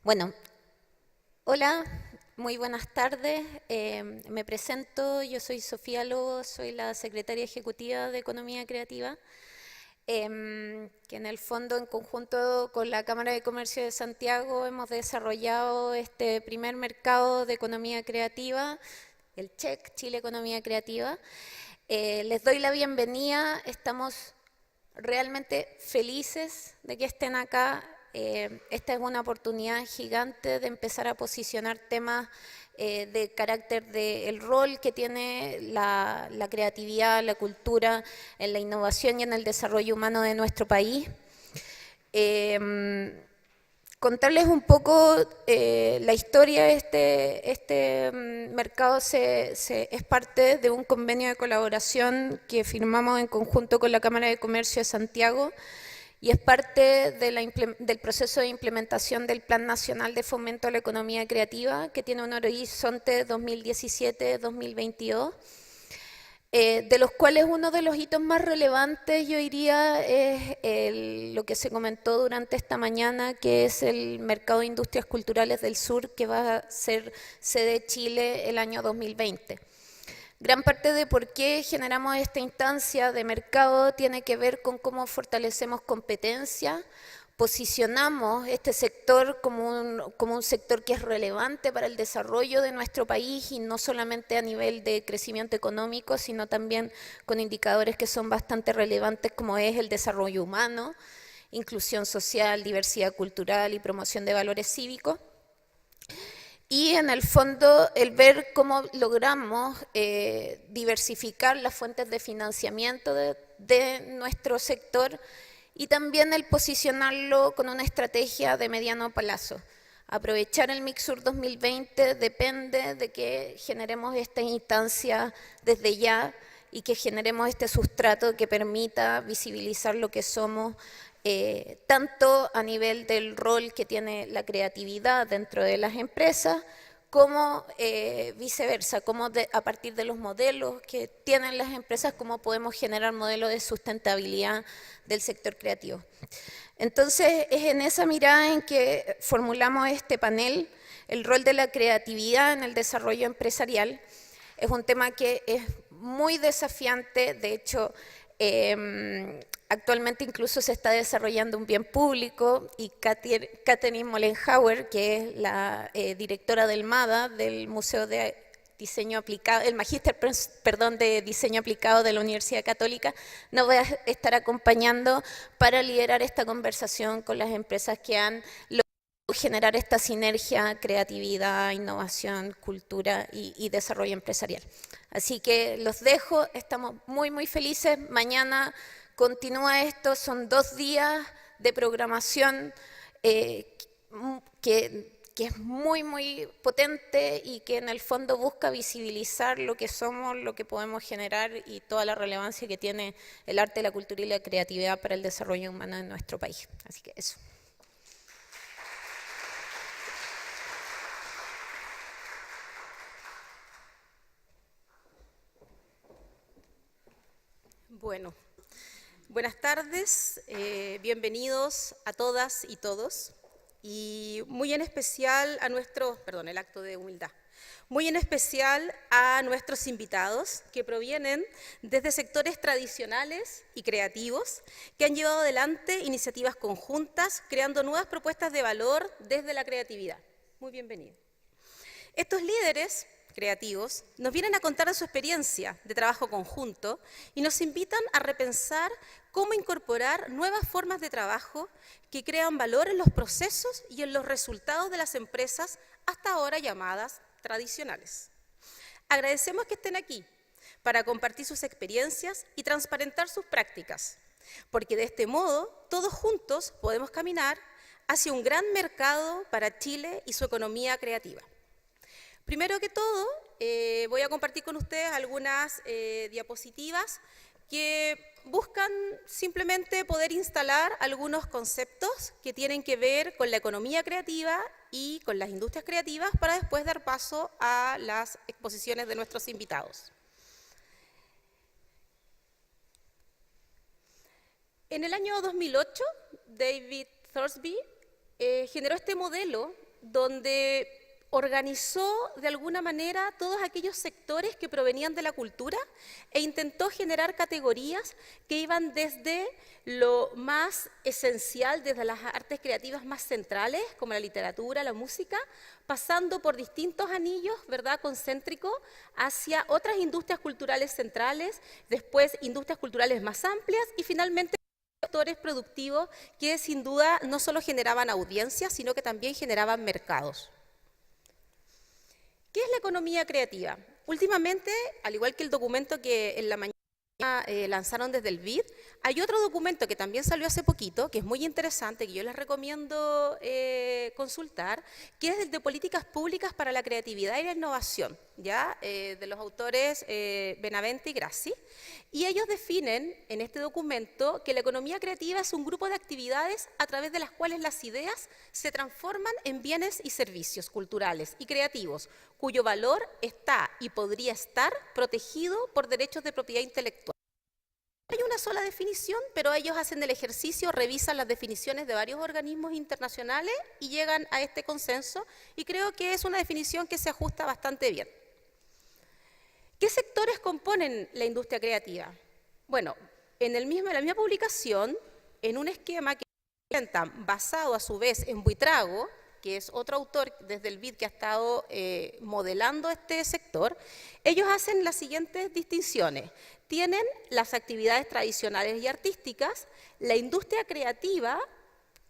Bueno, hola, muy buenas tardes. Me presento, yo soy Sofía Lobo, soy la secretaria ejecutiva de Economía Creativa, que en el fondo, en conjunto con la Cámara de Comercio de Santiago, hemos desarrollado este primer mercado de economía creativa, el CHEC, Chile Economía Creativa. Les doy la bienvenida, estamos realmente felices de que estén acá. Esta es una oportunidad gigante de empezar a posicionar temas de carácter del rol que tiene la creatividad, la cultura, en la innovación y en el desarrollo humano de nuestro país. Contarles un poco la historia. Este mercado es parte de un convenio de colaboración que firmamos en conjunto con la Cámara de Comercio de Santiago y es parte del proceso de implementación del Plan Nacional de Fomento a la Economía Creativa, que tiene un horizonte 2017-2022. De los cuales uno de los hitos más relevantes, yo diría, es lo que se comentó durante esta mañana, que es el Mercado de Industrias Culturales del Sur, que va a ser sede Chile el año 2020. Gran parte de por qué generamos esta instancia de mercado tiene que ver con cómo fortalecemos competencia, posicionamos este sector como un sector que es relevante para el desarrollo de nuestro país y no solamente a nivel de crecimiento económico, sino también con indicadores que son bastante relevantes como es el desarrollo humano, inclusión social, diversidad cultural y promoción de valores cívicos. Y en el fondo el ver cómo logramos diversificar las fuentes de financiamiento de nuestro sector y también el posicionarlo con una estrategia de mediano plazo. Aprovechar el Mixur 2020 depende de que generemos esta instancia desde ya y que generemos este sustrato que permita visibilizar lo que somos, tanto a nivel del rol que tiene la creatividad dentro de las empresas, como viceversa, como a partir de los modelos que tienen las empresas, cómo podemos generar modelos de sustentabilidad del sector creativo. Entonces, es en esa mirada en que formulamos este panel, el rol de la creatividad en el desarrollo empresarial. Es un tema que es muy desafiante, de hecho, actualmente incluso se está desarrollando un bien público y Katherine Mollenhauer, que es la directora del MADA, del Museo de Diseño Aplicado, el Magíster, perdón, de Diseño Aplicado de la Universidad Católica, nos va a estar acompañando para liderar esta conversación con las empresas que han logrado generar esta sinergia, creatividad, innovación, cultura y desarrollo empresarial. Así que los dejo, estamos muy, muy felices. Mañana continúa esto, son 2 días de programación que es muy, muy potente y que en el fondo busca visibilizar lo que somos, lo que podemos generar y toda la relevancia que tiene el arte, la cultura y la creatividad para el desarrollo humano en nuestro país. Así que eso. Bueno, buenas tardes, bienvenidos a todas y todos, y muy en especial a el acto de humildad, muy en especial a nuestros invitados que provienen desde sectores tradicionales y creativos que han llevado adelante iniciativas conjuntas, creando nuevas propuestas de valor desde la creatividad. Muy bienvenidos. Estos líderes creativos nos vienen a contar de su experiencia de trabajo conjunto y nos invitan a repensar cómo incorporar nuevas formas de trabajo que crean valor en los procesos y en los resultados de las empresas hasta ahora llamadas tradicionales. Agradecemos que estén aquí para compartir sus experiencias y transparentar sus prácticas, porque de este modo todos juntos podemos caminar hacia un gran mercado para Chile y su economía creativa. Primero que todo, voy a compartir con ustedes algunas diapositivas que buscan simplemente poder instalar algunos conceptos que tienen que ver con la economía creativa y con las industrias creativas para después dar paso a las exposiciones de nuestros invitados. En el año 2008, David Thorsby generó este modelo donde organizó de alguna manera todos aquellos sectores que provenían de la cultura e intentó generar categorías que iban desde lo más esencial, desde las artes creativas más centrales, como la literatura, la música, pasando por distintos anillos, ¿verdad?, concéntricos, hacia otras industrias culturales centrales, después industrias culturales más amplias y finalmente sectores productivos que sin duda no solo generaban audiencias, sino que también generaban mercados. ¿Qué es la economía creativa? Últimamente, al igual que el documento que en la mañana lanzaron desde el BID, hay otro documento que también salió hace poquito, que es muy interesante, que yo les recomiendo consultar, que es el de Políticas Públicas para la Creatividad y la Innovación, ¿ya? De los autores Benavente y Grassi. Y ellos definen en este documento que la economía creativa es un grupo de actividades a través de las cuales las ideas se transforman en bienes y servicios culturales y creativos, cuyo valor está y podría estar protegido por derechos de propiedad intelectual. No hay una sola definición, pero ellos hacen el ejercicio, revisan las definiciones de varios organismos internacionales y llegan a este consenso, y creo que es una definición que se ajusta bastante bien. ¿Qué sectores componen la industria creativa? Bueno, en la misma publicación, en un esquema que presentan basado a su vez en Buitrago, que es otro autor desde el BID que ha estado modelando este sector, ellos hacen las siguientes distinciones. Tienen las actividades tradicionales y artísticas, la industria creativa,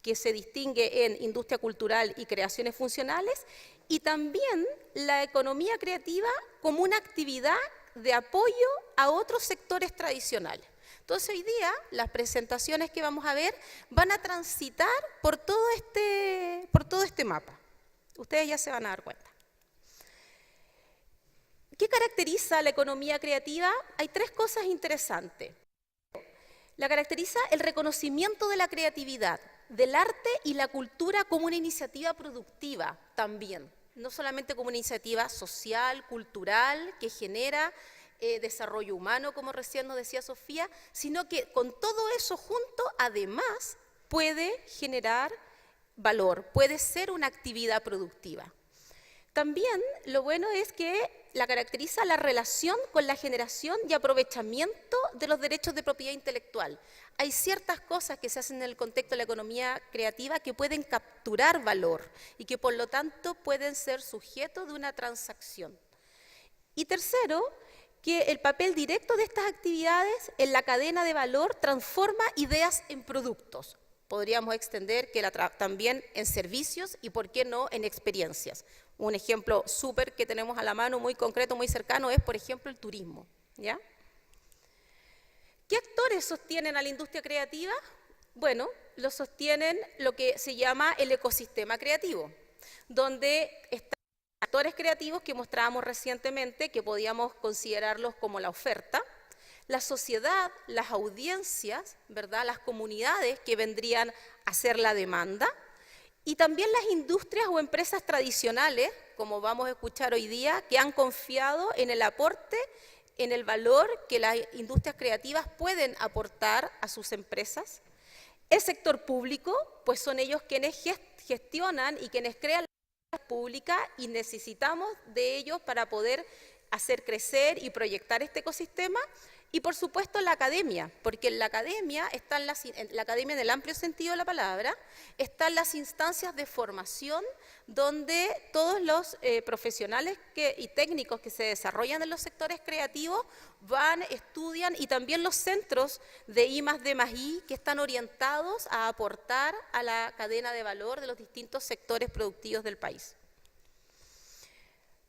que se distingue en industria cultural y creaciones funcionales, y también la economía creativa como una actividad de apoyo a otros sectores tradicionales. Entonces hoy día las presentaciones que vamos a ver van a transitar por todo este mapa. Ustedes ya se van a dar cuenta. ¿Qué caracteriza la economía creativa? Hay tres cosas interesantes. La caracteriza el reconocimiento de la creatividad, del arte y la cultura como una iniciativa productiva también, no solamente como una iniciativa social, cultural, que genera desarrollo humano, como recién nos decía Sofía, sino que con todo eso junto, además, puede generar valor, puede ser una actividad productiva. También lo bueno es que la caracteriza la relación con la generación y aprovechamiento de los derechos de propiedad intelectual. Hay ciertas cosas que se hacen en el contexto de la economía creativa que pueden capturar valor y que por lo tanto pueden ser sujeto de una transacción. Y tercero, que el papel directo de estas actividades en la cadena de valor transforma ideas en productos. Podríamos extender que también en servicios y, ¿por qué no?, en experiencias. Un ejemplo súper que tenemos a la mano, muy concreto, muy cercano, es, por ejemplo, el turismo, ¿ya? ¿Qué actores sostienen a la industria creativa? Bueno, lo sostienen lo que se llama el ecosistema creativo, donde están actores creativos que mostrábamos recientemente, que podíamos considerarlos como la oferta, la sociedad, las audiencias, ¿verdad?, las comunidades que vendrían a ser la demanda, y también las industrias o empresas tradicionales, como vamos a escuchar hoy día, que han confiado en el aporte, en el valor que las industrias creativas pueden aportar a sus empresas. El sector público, pues son ellos quienes gestionan y quienes crean la pública, y necesitamos de ellos para poder hacer crecer y proyectar este ecosistema. Y por supuesto la academia, porque en la academia, la academia en el amplio sentido de la palabra, están las instancias de formación donde todos los profesionales y técnicos que se desarrollan en los sectores creativos van, estudian, y también los centros de I+D+I que están orientados a aportar a la cadena de valor de los distintos sectores productivos del país.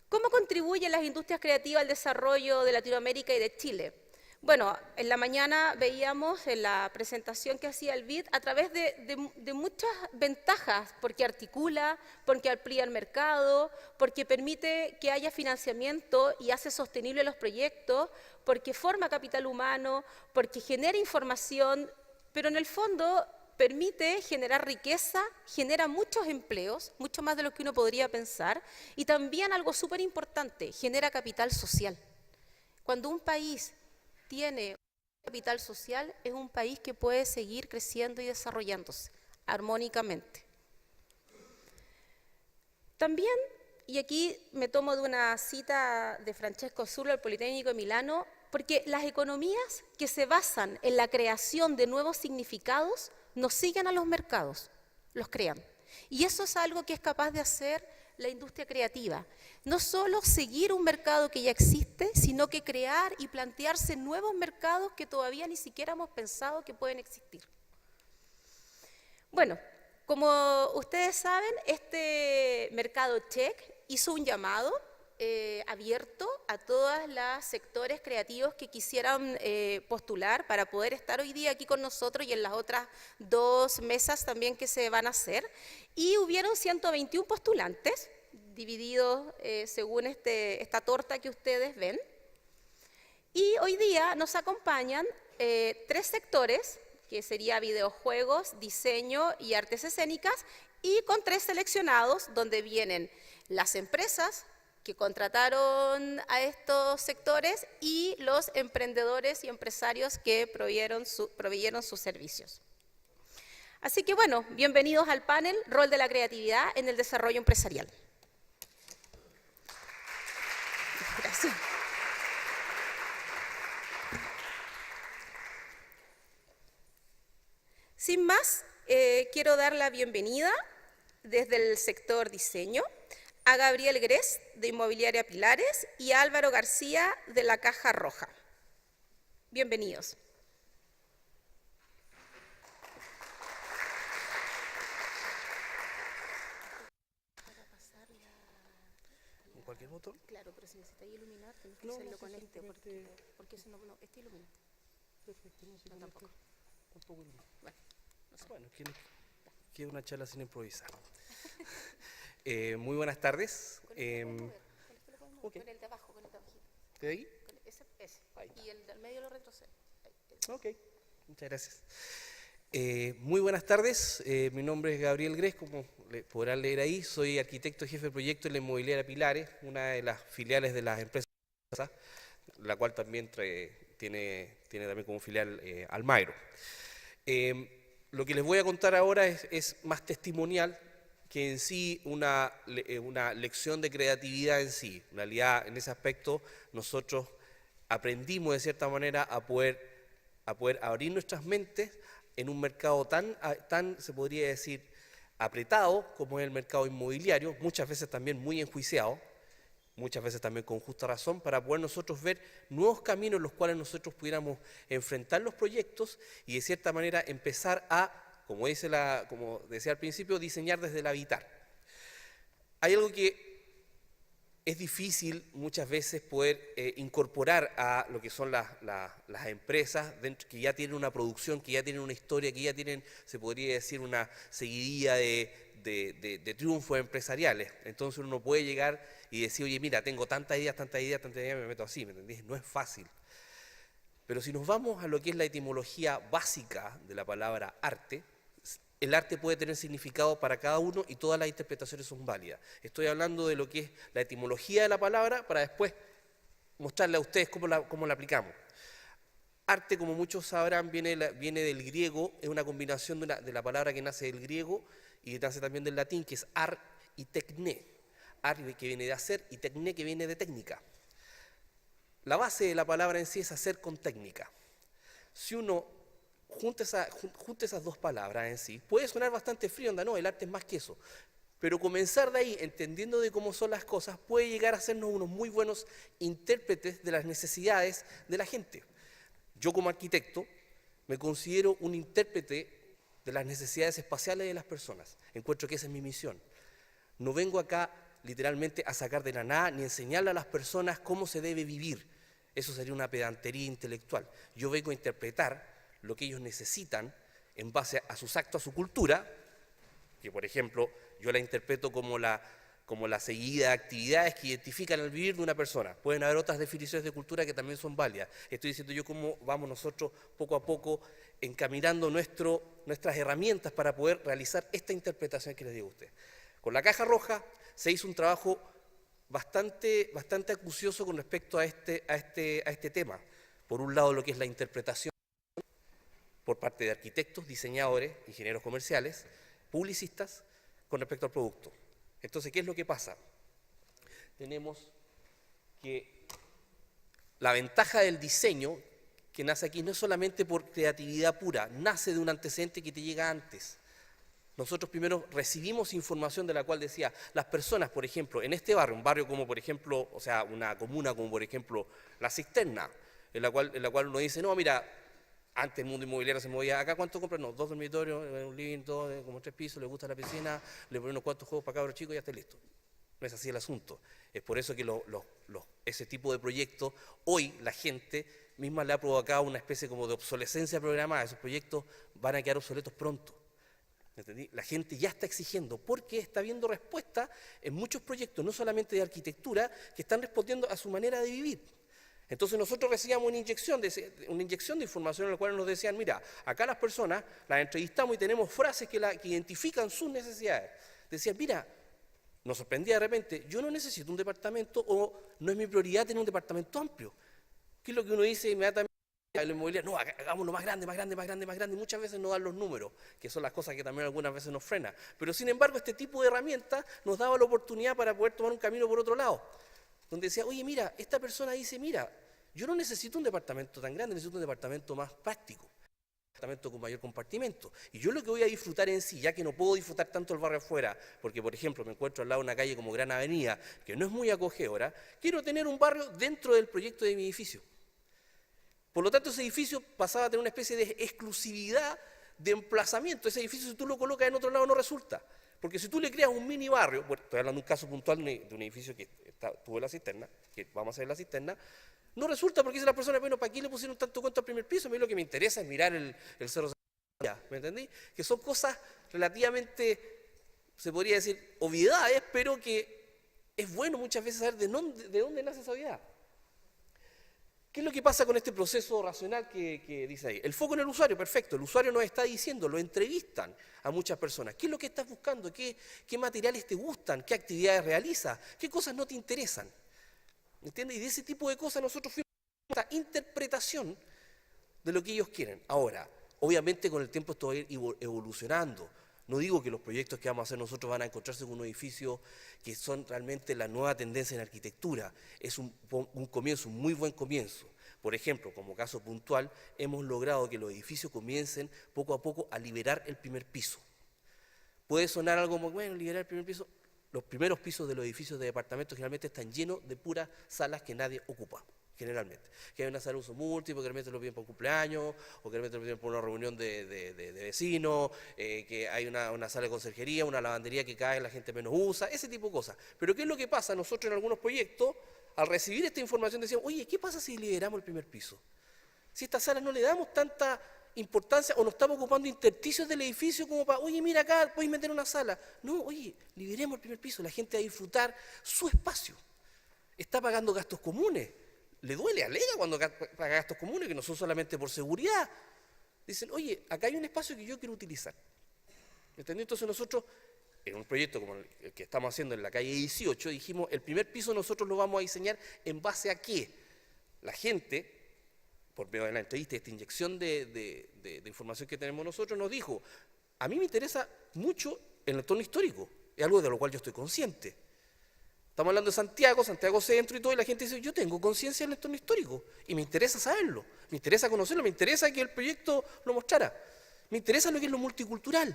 ¿Cómo contribuyen las industrias creativas al desarrollo de Latinoamérica y de Chile? Bueno, en la mañana veíamos en la presentación que hacía el BID a través de muchas ventajas, porque articula, porque amplía el mercado, porque permite que haya financiamiento y hace sostenible los proyectos, porque forma capital humano, porque genera información, pero en el fondo permite generar riqueza, genera muchos empleos, mucho más de lo que uno podría pensar, y también algo súper importante, genera capital social. Cuando un país tiene capital social, es un país que puede seguir creciendo y desarrollándose armónicamente. También, y aquí me tomo de una cita de Francesco Zurlo, del Politécnico de Milano, porque las economías que se basan en la creación de nuevos significados no siguen a los mercados, los crean. Y eso es algo que es capaz de hacer la industria creativa. No solo seguir un mercado que ya existe, sino que crear y plantearse nuevos mercados que todavía ni siquiera hemos pensado que pueden existir. Bueno, como ustedes saben, este mercado tech hizo un llamado abierto a todos los sectores creativos que quisieran postular para poder estar hoy día aquí con nosotros y en las otras 2 mesas también que se van a hacer. Y hubieron 121 postulantes, divididos según esta torta que ustedes ven. Y hoy día nos acompañan 3 sectores, que sería videojuegos, diseño y artes escénicas, y con 3 seleccionados, donde vienen las empresas que contrataron a estos sectores y los emprendedores y empresarios que proveyeron sus servicios. Así que bueno, bienvenidos al panel Rol de la Creatividad en el Desarrollo Empresarial. Gracias. Sin más, quiero dar la bienvenida desde el sector diseño a Gabriel Grés, de Inmobiliaria Pilares, y a Álvaro García, de la Caja Roja. Bienvenidos. ¿Con cualquier botón? Claro, pero si necesitáis iluminar, tenés que hacerlo con este, porque ese no, este ilumina. Perfecto, no sé, No, tampoco. Tampoco ilumina. Bueno, no sé. Bueno, quiero una charla sin improvisar. Muy buenas tardes. Con este lo podemos ver. Con este lo podemos ver. Ok. Con el de abajo, con el de abajito. ¿De ahí? Con ese. Ahí. Y el del medio lo retrocede. Ok, muchas gracias. Muy buenas tardes, mi nombre es Gabriel Grés, como podrán leer ahí, soy arquitecto jefe de proyecto en la Inmobiliaria Pilares, una de las filiales de las empresas, la cual también tiene también como filial Almagro. Lo que les voy a contar ahora es más testimonial que en sí una lección de creatividad en sí. En realidad, en ese aspecto, nosotros aprendimos de cierta manera a poder abrir nuestras mentes en un mercado tan, se podría decir, apretado como es el mercado inmobiliario, muchas veces también muy enjuiciado, muchas veces también con justa razón, para poder nosotros ver nuevos caminos en los cuales nosotros pudiéramos enfrentar los proyectos y de cierta manera empezar a, como decía al principio, diseñar desde el habitar. Hay algo que es difícil muchas veces poder incorporar a lo que son las empresas que ya tienen una producción, que ya tienen una historia, que ya tienen, se podría decir, una seguidilla de triunfos empresariales. Entonces uno puede llegar y decir, oye, mira, tengo tantas ideas, me meto así, ¿me entendés? No es fácil. Pero si nos vamos a lo que es la etimología básica de la palabra arte, el arte puede tener significado para cada uno y todas las interpretaciones son válidas. Estoy hablando de lo que es la etimología de la palabra para después mostrarle a ustedes cómo la aplicamos. Arte, como muchos sabrán, viene del griego, es una combinación de la palabra que nace del griego y que nace también del latín, que es ar y tecné. Ar que viene de hacer y tecné que viene de técnica. La base de la palabra en sí es hacer con técnica. Si uno junta esas dos palabras en sí, puede sonar bastante frío, no, el arte es más que eso. Pero comenzar de ahí, entendiendo de cómo son las cosas, puede llegar a hacernos unos muy buenos intérpretes de las necesidades de la gente. Yo como arquitecto me considero un intérprete de las necesidades espaciales de las personas. Encuentro que esa es mi misión. No vengo acá literalmente a sacar de la nada ni enseñarle a las personas cómo se debe vivir. Eso sería una pedantería intelectual. Yo vengo a interpretar lo que ellos necesitan en base a sus actos, a su cultura, que por ejemplo yo la interpreto como la seguida de actividades que identifican el vivir de una persona. Pueden haber otras definiciones de cultura que también son válidas. Estoy diciendo yo cómo vamos nosotros poco a poco encaminando nuestras herramientas para poder realizar esta interpretación que les digo a ustedes. Con la Caja Roja se hizo un trabajo bastante acucioso con respecto a este tema. Por un lado, lo que es la interpretación por parte de arquitectos, diseñadores, ingenieros comerciales, publicistas, con respecto al producto. Entonces, ¿qué es lo que pasa? Tenemos que la ventaja del diseño que nace aquí no es solamente por creatividad pura, nace de un antecedente que te llega antes. Nosotros primero recibimos información de la cual decía, las personas, por ejemplo, en este barrio, un barrio como por ejemplo, o sea, una comuna como por ejemplo La Cisterna, en la cual uno dice, no, mira, antes el mundo inmobiliario se movía, acá ¿cuánto compran? No, 2 dormitorios, un living, todo, como 3 pisos, le gusta la piscina, le ponen unos cuantos juegos para cabros chicos y ya está listo. No es así el asunto. Es por eso que ese tipo de proyectos, hoy la gente misma le ha provocado una especie como de obsolescencia programada. Esos proyectos van a quedar obsoletos pronto. ¿Entendí? La gente ya está exigiendo porque está viendo respuesta en muchos proyectos, no solamente de arquitectura, que están respondiendo a su manera de vivir. Entonces nosotros recibíamos una inyección de información en la cual nos decían, mira, acá las personas las entrevistamos y tenemos frases que identifican sus necesidades. Decían, mira, nos sorprendía de repente, yo no necesito un departamento o no es mi prioridad tener un departamento amplio. ¿Qué es lo que uno dice inmediatamente? La inmobiliaria, no, hagámoslo más grande, más grande, más grande, más grande, y muchas veces no dan los números, que son las cosas que también algunas veces nos frenan. Pero sin embargo, este tipo de herramientas nos daba la oportunidad para poder tomar un camino por otro lado, donde decía, oye, mira, esta persona dice, mira, yo no necesito un departamento tan grande, necesito un departamento más práctico, un departamento con mayor compartimento. Y yo lo que voy a disfrutar en sí, ya que no puedo disfrutar tanto el barrio afuera, porque por ejemplo me encuentro al lado de una calle como Gran Avenida, que no es muy acogedora, quiero tener un barrio dentro del proyecto de mi edificio. Por lo tanto, ese edificio pasaba a tener una especie de exclusividad de emplazamiento. Ese edificio, si tú lo colocas en otro lado, no resulta. Porque si tú le creas un mini barrio, bueno, estoy hablando de un caso puntual de un edificio que tuvo La Cisterna, que vamos a hacer La Cisterna, no resulta porque dice la persona, bueno, ¿para qué le pusieron tanto cuento al primer piso? A mí lo que me interesa es mirar el cerro. ¿Me entendí? Que son cosas relativamente, se podría decir, obviedades, pero que es bueno muchas veces saber de dónde nace esa obviedad. ¿Qué es lo que pasa con este proceso racional que dice ahí? El foco en el usuario, perfecto. El usuario nos está diciendo, lo entrevistan a muchas personas. ¿Qué es lo que estás buscando? ¿Qué materiales te gustan? ¿Qué actividades realizas? ¿Qué cosas no te interesan? ¿Entiendes? Y de ese tipo de cosas nosotros fuimos a esta interpretación de lo que ellos quieren. Ahora, obviamente con el tiempo esto va a ir evolucionando. No digo que los proyectos que vamos a hacer nosotros van a encontrarse con un edificio que son realmente la nueva tendencia en arquitectura. Es un comienzo, un muy buen comienzo. Por ejemplo, como caso puntual, hemos logrado que los edificios comiencen poco a poco a liberar el primer piso. Puede sonar algo como, bueno, liberar el primer piso. Los primeros pisos de los edificios de departamentos generalmente están llenos de puras salas que nadie ocupa. Generalmente, que hay una sala de uso múltiple, que realmente lo piden por cumpleaños, o que realmente lo piden por una reunión de vecinos, que hay una sala de conserjería, una lavandería que cada vez la gente menos usa, ese tipo de cosas. Pero ¿qué es lo que pasa? Nosotros en algunos proyectos, al recibir esta información decíamos, oye, ¿qué pasa si liberamos el primer piso? Si a esta sala no le damos tanta importancia o no estamos ocupando intersticios del edificio como para, oye, mira acá, podéis meter una sala. No, oye, liberemos el primer piso, la gente va a disfrutar su espacio. Está pagando gastos comunes. Le duele, alega cuando paga gastos comunes, que no son solamente por seguridad. Dicen, oye, acá hay un espacio que yo quiero utilizar. ¿Entendés? Entonces nosotros, en un proyecto como el que estamos haciendo en la calle 18, dijimos, el primer piso nosotros lo vamos a diseñar en base a qué. La gente, por medio de la entrevista, esta inyección de información que tenemos nosotros, nos dijo, a mí me interesa mucho el entorno histórico, es algo de lo cual yo estoy consciente. Estamos hablando de Santiago Centro y todo, y la gente dice, yo tengo conciencia del entorno histórico, y me interesa saberlo, me interesa conocerlo, me interesa que el proyecto lo mostrara, me interesa lo que es lo multicultural.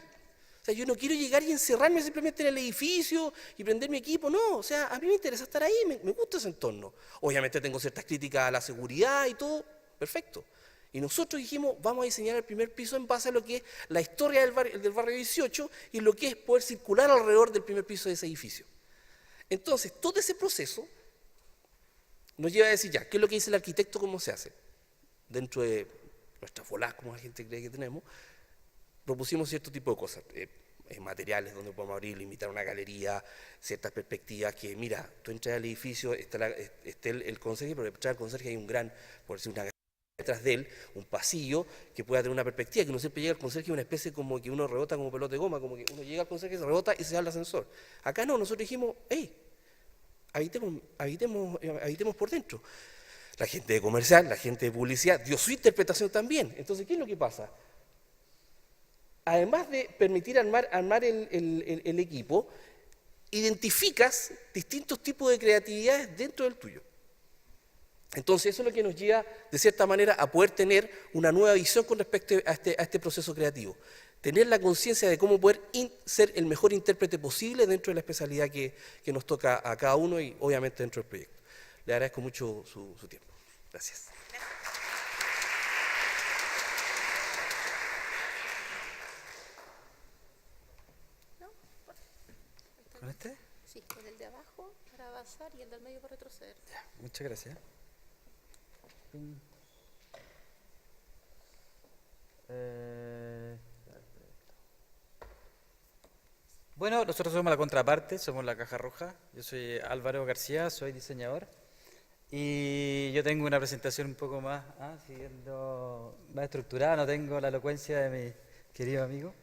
O sea, yo no quiero llegar y encerrarme simplemente en el edificio y prender mi equipo, no, o sea, a mí me interesa estar ahí, me gusta ese entorno. Obviamente tengo ciertas críticas a la seguridad y todo, perfecto. Y nosotros dijimos, vamos a diseñar el primer piso en base a lo que es la historia del barrio 18 y lo que es poder circular alrededor del primer piso de ese edificio. Entonces, todo ese proceso nos lleva a decir ya, ¿qué es lo que dice el arquitecto? ¿Cómo se hace? Dentro de nuestras bolas, como la gente cree que tenemos, propusimos cierto tipo de cosas, materiales donde podemos abrir, limitar una galería, ciertas perspectivas que, mira, tú entras al edificio, está el conserje, pero detrás del conserje hay un gran, por decir una detrás de él, un pasillo que pueda tener una perspectiva, que uno siempre llega al conserje una especie como que uno rebota como pelota de goma, como que uno llega al conserje, se rebota y se da el ascensor. Acá no, nosotros dijimos, hey, habitemos por dentro. La gente de comercial, la gente de publicidad dio su interpretación también. Entonces, ¿qué es lo que pasa? Además de permitir armar el equipo, identificas distintos tipos de creatividades dentro del tuyo. Entonces eso es lo que nos lleva, de cierta manera, a poder tener una nueva visión con respecto a este proceso creativo. Tener la conciencia de cómo poder ser el mejor intérprete posible dentro de la especialidad que nos toca a cada uno y obviamente dentro del proyecto. Le agradezco mucho su tiempo. Gracias. ¿Con este? Sí, con el de abajo para avanzar y el del medio para retroceder. Ya, muchas gracias. Bueno, nosotros somos la contraparte, somos la Caja Roja. Yo soy Álvaro García, soy diseñador. Y yo tengo una presentación un poco más, siguiendo, más estructurada, no tengo la elocuencia de mi querido amigo.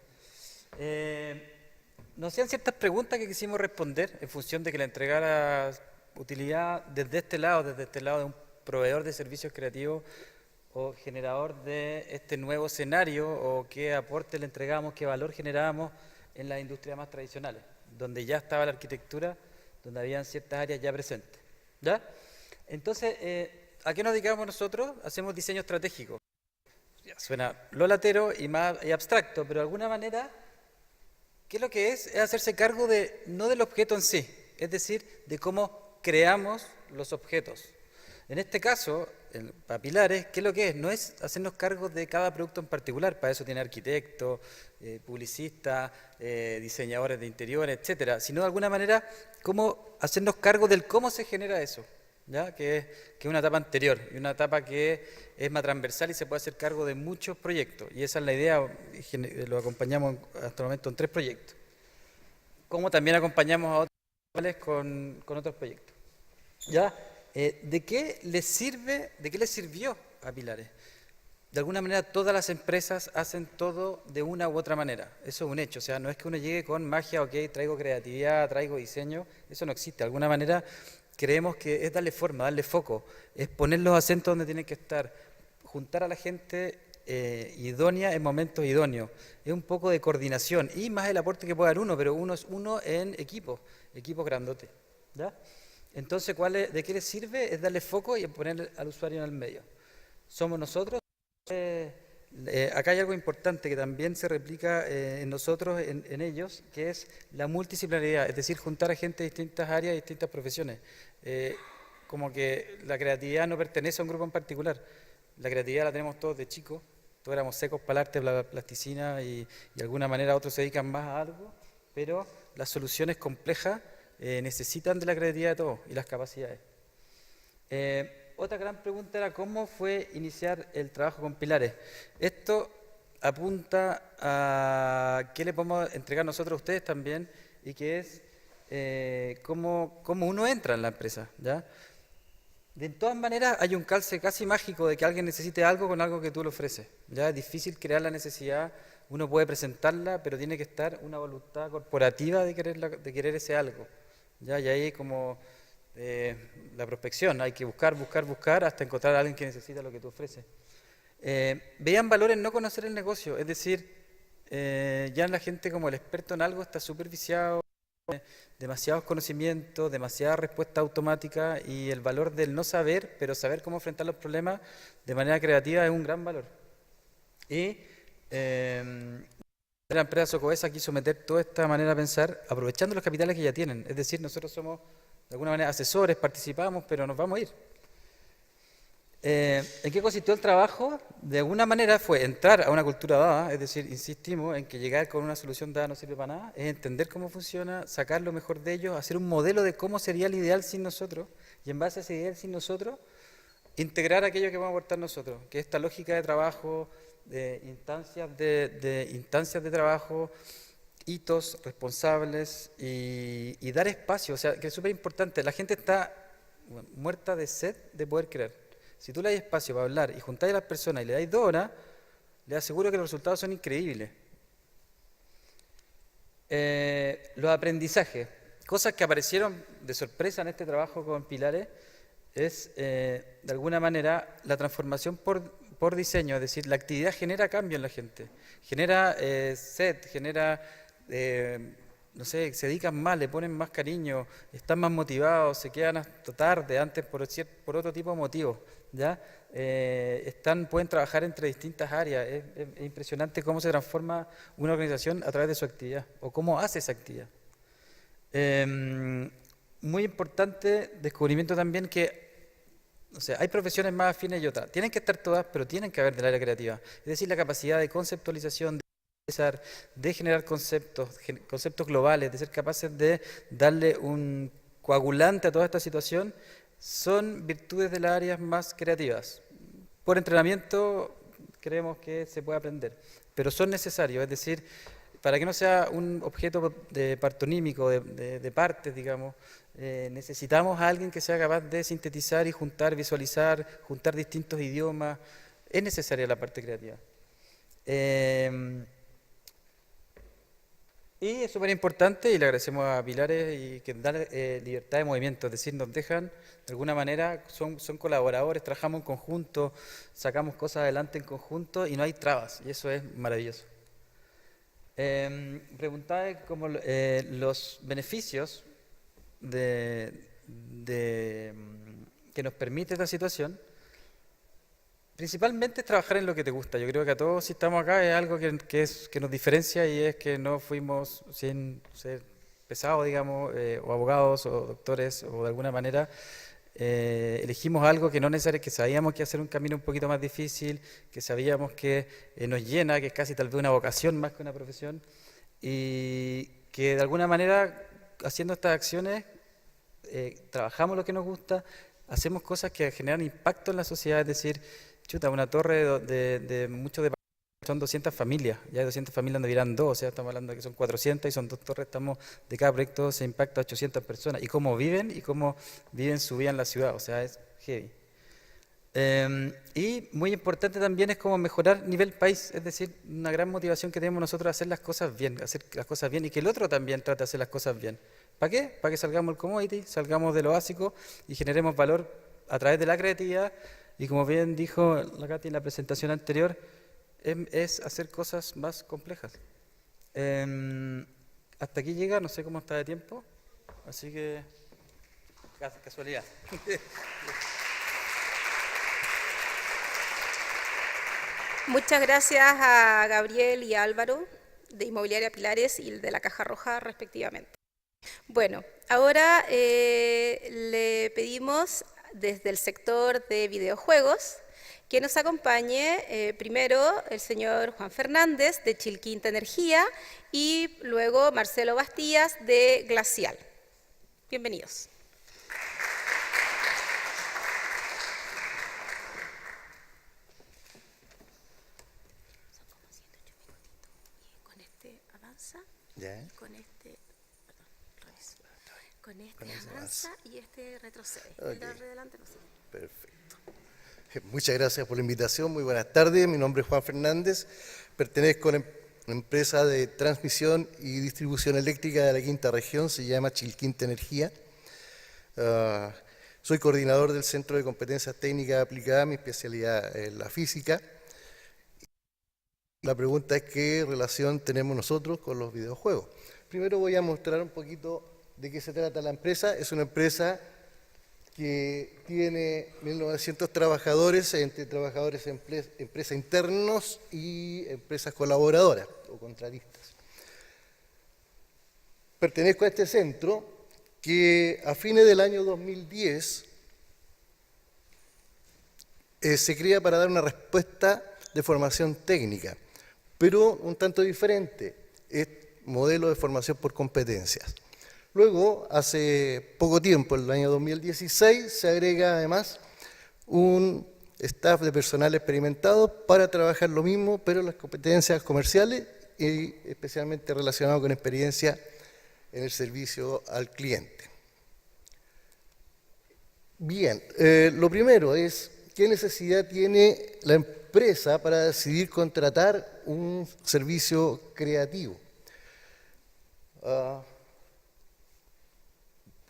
Nos hacían ciertas preguntas que quisimos responder en función de que la entregara utilidad desde este lado de un proveedor de servicios creativos o generador de este nuevo escenario, o qué aporte le entregamos, qué valor generábamos en las industrias más tradicionales, donde ya estaba la arquitectura, donde habían ciertas áreas ya presentes. ¿Ya? Entonces, ¿a qué nos dedicamos nosotros? Hacemos diseño estratégico. Ya, suena lo latero y más abstracto, pero de alguna manera, ¿qué es lo que es? Es hacerse cargo no del objeto en sí, es decir, de cómo creamos los objetos. En este caso, para Pilares, ¿qué es lo que es? No es hacernos cargo de cada producto en particular, para eso tiene arquitectos, publicistas, diseñadores de interiores, etcétera, sino de alguna manera cómo hacernos cargo del cómo se genera eso, ¿ya? Que es una etapa anterior, y una etapa que es más transversal y se puede hacer cargo de muchos proyectos, y esa es la idea, lo acompañamos hasta el momento en 3 proyectos, como también acompañamos a otros con otros proyectos. ¿Ya? ¿De qué les sirvió a Pilares? De alguna manera todas las empresas hacen todo de una u otra manera, eso es un hecho, o sea, no es que uno llegue con magia, ok, traigo creatividad, traigo diseño, eso no existe, de alguna manera creemos que es darle forma, darle foco, es poner los acentos donde tienen que estar, juntar a la gente idónea en momentos idóneos, es un poco de coordinación y más el aporte que puede dar uno, pero uno es uno en equipos grandotes, ¿ya? Entonces, ¿de qué le sirve? Es darle foco y poner al usuario en el medio. Somos nosotros. Acá hay algo importante que también se replica en nosotros, en ellos, que es la multidisciplinaridad, es decir, juntar a gente de distintas áreas y distintas profesiones. Como que la creatividad no pertenece a un grupo en particular. La creatividad la tenemos todos de chicos, todos éramos secos para el arte, para la plasticina y de alguna manera otros se dedican más a algo, pero las soluciones complejas necesitan de la creatividad de todos y las capacidades. Otra gran pregunta era cómo fue iniciar el trabajo con Pilares. Esto apunta a qué le podemos entregar nosotros a ustedes también y que es cómo uno entra en la empresa, ¿ya? De todas maneras hay un calce casi mágico de que alguien necesite algo con algo que tú le ofreces, ¿ya? Es difícil crear la necesidad, uno puede presentarla, pero tiene que estar una voluntad corporativa de querer ese algo. ¿Ya? Y ahí como la prospección, hay que buscar hasta encontrar a alguien que necesita lo que tú ofreces. Veían valor en no conocer el negocio, es decir, ya la gente como el experto en algo está súper viciado, demasiados conocimientos, demasiada respuesta automática y el valor del no saber, pero saber cómo enfrentar los problemas de manera creativa es un gran valor. Y la empresa Socoesa quiso meter toda esta manera de pensar aprovechando los capitales que ya tienen, es decir, nosotros somos de alguna manera asesores, participamos, pero nos vamos a ir. ¿En qué consistió el trabajo? De alguna manera fue entrar a una cultura dada, es decir, insistimos en que llegar con una solución dada no sirve para nada, es entender cómo funciona, sacar lo mejor de ellos, hacer un modelo de cómo sería el ideal sin nosotros, y en base a ese ideal sin nosotros, integrar aquello que vamos a aportar nosotros, que es esta lógica de trabajo, de instancias de trabajo, hitos responsables y dar espacio, o sea, que es súper importante. La gente está muerta de sed de poder crear. Si tú le das espacio para hablar y juntáis a las personas y le dais 2 horas, les aseguro que los resultados son increíbles. Los aprendizajes, cosas que aparecieron de sorpresa en este trabajo con Pilares, es de alguna manera la transformación por diseño, es decir, la actividad genera cambio en la gente, genera sed, genera no sé, se dedican más, le ponen más cariño, están más motivados, se quedan hasta tarde, antes por otro tipo de motivos, ¿ya? Pueden trabajar entre distintas áreas. Es impresionante cómo se transforma una organización a través de su actividad, o cómo hace esa actividad. Muy importante descubrimiento también que, o sea, hay profesiones más afines y otras. Tienen que estar todas, pero tienen que haber del área creativa. Es decir, la capacidad de conceptualización, de generar conceptos globales, de ser capaces de darle un coagulante a toda esta situación, son virtudes de las áreas más creativas. Por entrenamiento creemos que se puede aprender, pero son necesarios, es decir, para que no sea un objeto de partonímico, de partes, digamos, necesitamos a alguien que sea capaz de sintetizar y juntar, visualizar, juntar distintos idiomas. Es necesaria la parte creativa. Y es súper importante, y le agradecemos a Pilares y que da libertad de movimiento, es decir, nos dejan, de alguna manera, son colaboradores, trabajamos en conjunto, sacamos cosas adelante en conjunto y no hay trabas, y eso es maravilloso. Preguntaba como los beneficios que nos permite esta situación. Principalmente es trabajar en lo que te gusta. Yo creo que a todos, si estamos acá, es algo que nos diferencia, y es que no fuimos sin ser pesados, digamos, o abogados o doctores, o de alguna manera elegimos algo que no necesariamente, que sabíamos que hacer un camino un poquito más difícil, que sabíamos que nos llena, que es casi tal vez una vocación más que una profesión, y que de alguna manera, haciendo estas acciones, trabajamos lo que nos gusta, hacemos cosas que generan impacto en la sociedad, es decir, chuta, una torre de muchos departamentos, son 200 familias, ya hay 200 familias donde vivirán dos, o sea, estamos hablando de que son 400 y son 2 torres, de cada proyecto se impacta a 800 personas, y cómo viven su vida en la ciudad, o sea, es heavy. Y muy importante también es cómo mejorar nivel país, es decir, una gran motivación que tenemos nosotros a hacer las cosas bien, y que el otro también trate de hacer las cosas bien. ¿Para qué? Para que salgamos del commodity, salgamos de lo básico y generemos valor a través de la creatividad. Y como bien dijo la Katy en la presentación anterior, es hacer cosas más complejas. Hasta aquí llega, no sé cómo está de tiempo, así que casualidad. Muchas gracias a Gabriel y a Álvaro de Inmobiliaria Pilares y de la Caja Roja respectivamente. Bueno, ahora le pedimos desde el sector de videojuegos que nos acompañe primero el señor Juan Fernández de Chilquinta Energía y luego Marcelo Bastías de Glacial. Bienvenidos. ¿Ya? Con este avanza y este retrocede. Okay. El de adelante no sé. Perfecto. Muchas gracias por la invitación. Muy buenas tardes. Mi nombre es Juan Fernández. Pertenezco a una empresa de transmisión y distribución eléctrica de la quinta región. Se llama Chilquinta Energía. Soy coordinador del Centro de Competencias Técnicas Aplicadas. Mi especialidad es la física. La pregunta es qué relación tenemos nosotros con los videojuegos. Primero voy a mostrar un poquito de qué se trata la empresa. Es una empresa que tiene 1.900 trabajadores, entre trabajadores empresas internos y empresas colaboradoras o contratistas. Pertenezco a este centro que a fines del año 2010 se crea para dar una respuesta de formación técnica, pero un tanto diferente, es modelo de formación por competencias. Luego, hace poco tiempo, en el año 2016, se agrega además un staff de personal experimentado para trabajar lo mismo, pero en las competencias comerciales y especialmente relacionado con experiencia en el servicio al cliente. Bien, lo primero es, ¿qué necesidad tiene la empresa para decidir contratar un servicio creativo?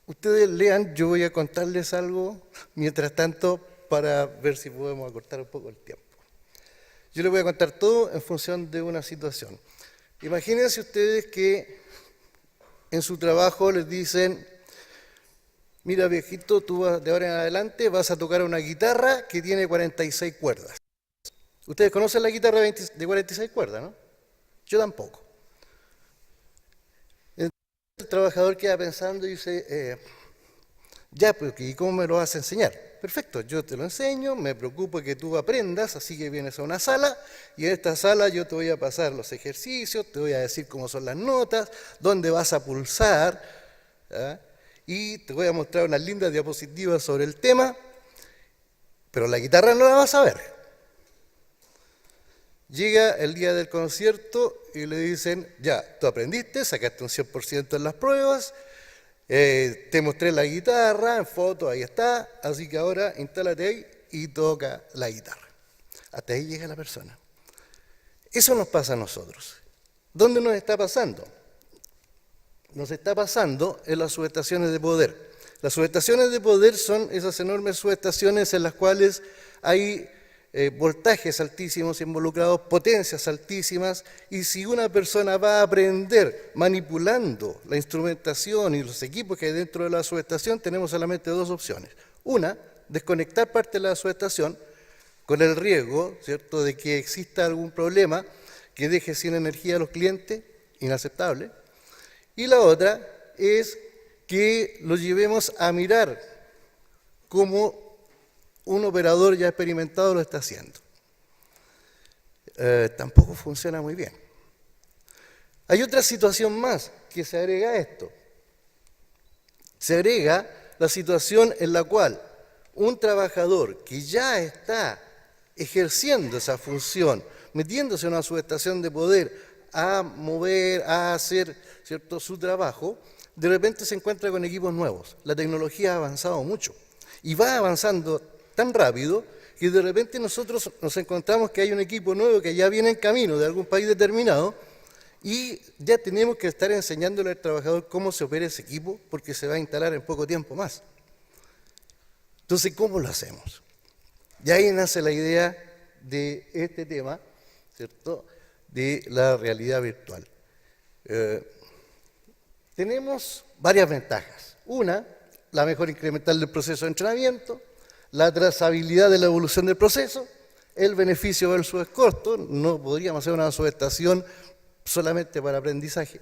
Ustedes lean, yo voy a contarles algo, mientras tanto, para ver si podemos acortar un poco el tiempo. Yo les voy a contar todo en función de una situación. Imagínense ustedes que en su trabajo les dicen, mira viejito, tú de ahora en adelante vas a tocar una guitarra que tiene 46 cuerdas. Ustedes conocen la guitarra de 46 cuerdas, ¿no? Yo tampoco. Entonces, el trabajador queda pensando y dice, ya, pues, ¿y cómo me lo vas a enseñar? Perfecto, yo te lo enseño, me preocupo que tú aprendas, así que vienes a una sala y en esta sala yo te voy a pasar los ejercicios, te voy a decir cómo son las notas, dónde vas a pulsar, ¿ah? Y te voy a mostrar unas lindas diapositivas sobre el tema, pero la guitarra no la vas a ver. Llega el día del concierto y le dicen, ya, tú aprendiste, sacaste un 100% en las pruebas, te mostré la guitarra en foto, ahí está, así que ahora instálate ahí y toca la guitarra. Hasta ahí llega la persona. Eso nos pasa a nosotros. ¿Dónde nos está pasando? Nos está pasando en las subestaciones de poder. Las subestaciones de poder son esas enormes subestaciones en las cuales hay voltajes altísimos involucrados, potencias altísimas, y si una persona va a aprender manipulando la instrumentación y los equipos que hay dentro de la subestación, tenemos solamente dos opciones. Una, desconectar parte de la subestación con el riesgo, ¿cierto?, de que exista algún problema que deje sin energía a los clientes, inaceptable. Y la otra es que lo llevemos a mirar cómo un operador ya experimentado lo está haciendo. Tampoco funciona muy bien. Hay otra situación más que se agrega a esto. Se agrega la situación en la cual un trabajador que ya está ejerciendo esa función, metiéndose en una subestación de poder a mover, a hacer, ¿cierto?, su trabajo, de repente se encuentra con equipos nuevos. La tecnología ha avanzado mucho y va avanzando tan rápido que de repente nosotros nos encontramos que hay un equipo nuevo que ya viene en camino de algún país determinado y ya tenemos que estar enseñándole al trabajador cómo se opera ese equipo porque se va a instalar en poco tiempo más. Entonces, ¿cómo lo hacemos? Y ahí nace la idea de este tema, ¿cierto?, de la realidad virtual. Tenemos varias ventajas. Una, la mejora incremental del proceso de entrenamiento, la trazabilidad de la evolución del proceso, el beneficio versus costo, no podríamos hacer una subestación solamente para aprendizaje.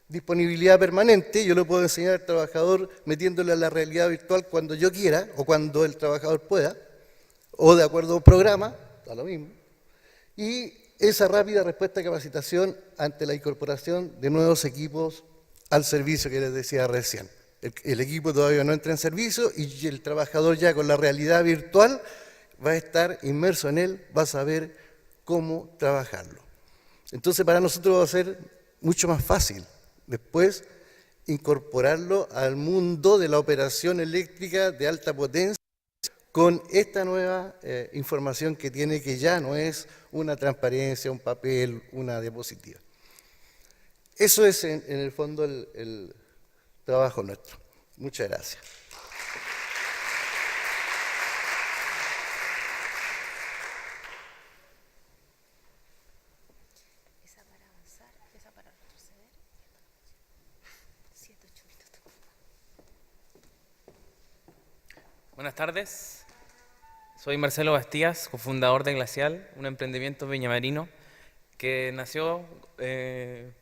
Disponibilidad permanente, yo lo puedo enseñar al trabajador metiéndole a la realidad virtual cuando yo quiera o cuando el trabajador pueda, o de acuerdo a un programa, da lo mismo. Y esa rápida respuesta de capacitación ante la incorporación de nuevos equipos al servicio que les decía recién. El equipo todavía no entra en servicio y el trabajador ya con la realidad virtual va a estar inmerso en él, va a saber cómo trabajarlo. Entonces para nosotros va a ser mucho más fácil después incorporarlo al mundo de la operación eléctrica de alta potencia con esta nueva información que tiene, que ya no es una transparencia, un papel, una diapositiva. Eso es en el fondo el trabajo nuestro. Muchas gracias. Buenas tardes, soy Marcelo Bastías, cofundador de Glacial, un emprendimiento viñamarino que nació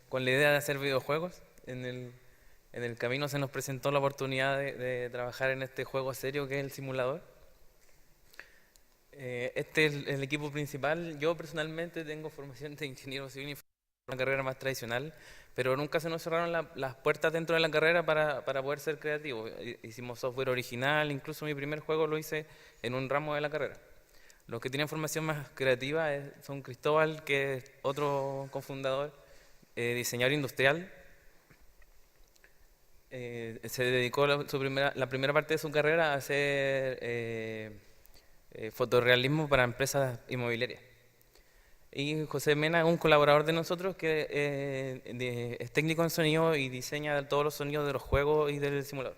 con la idea de hacer videojuegos. En el camino se nos presentó la oportunidad de trabajar en este juego serio que es el simulador. Este es el equipo principal. Yo personalmente tengo formación de ingeniero civil y una carrera más tradicional, pero nunca se nos cerraron las puertas dentro de la carrera para poder ser creativos. Hicimos software original, incluso mi primer juego lo hice en un ramo de la carrera. Los que tienen formación más creativa son Cristóbal, que es otro cofundador, diseñador industrial. Se dedicó la primera parte de su carrera a hacer fotorrealismo para empresas inmobiliarias. Y José Mena es un colaborador de nosotros que es técnico en sonido y diseña todos los sonidos de los juegos y del simulador.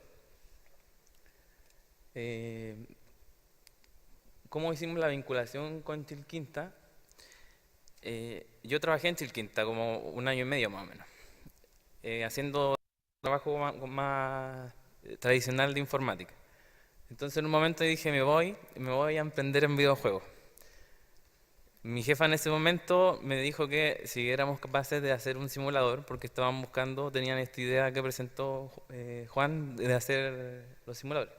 ¿Cómo hicimos la vinculación con Chilquinta? Yo trabajé en Chilquinta como un año y medio más o menos, haciendo trabajo más tradicional de informática. Entonces en un momento dije, me voy a emprender en videojuegos. Mi jefa en ese momento me dijo que si éramos capaces de hacer un simulador, porque estaban buscando, tenían esta idea que presentó Juan de hacer los simuladores.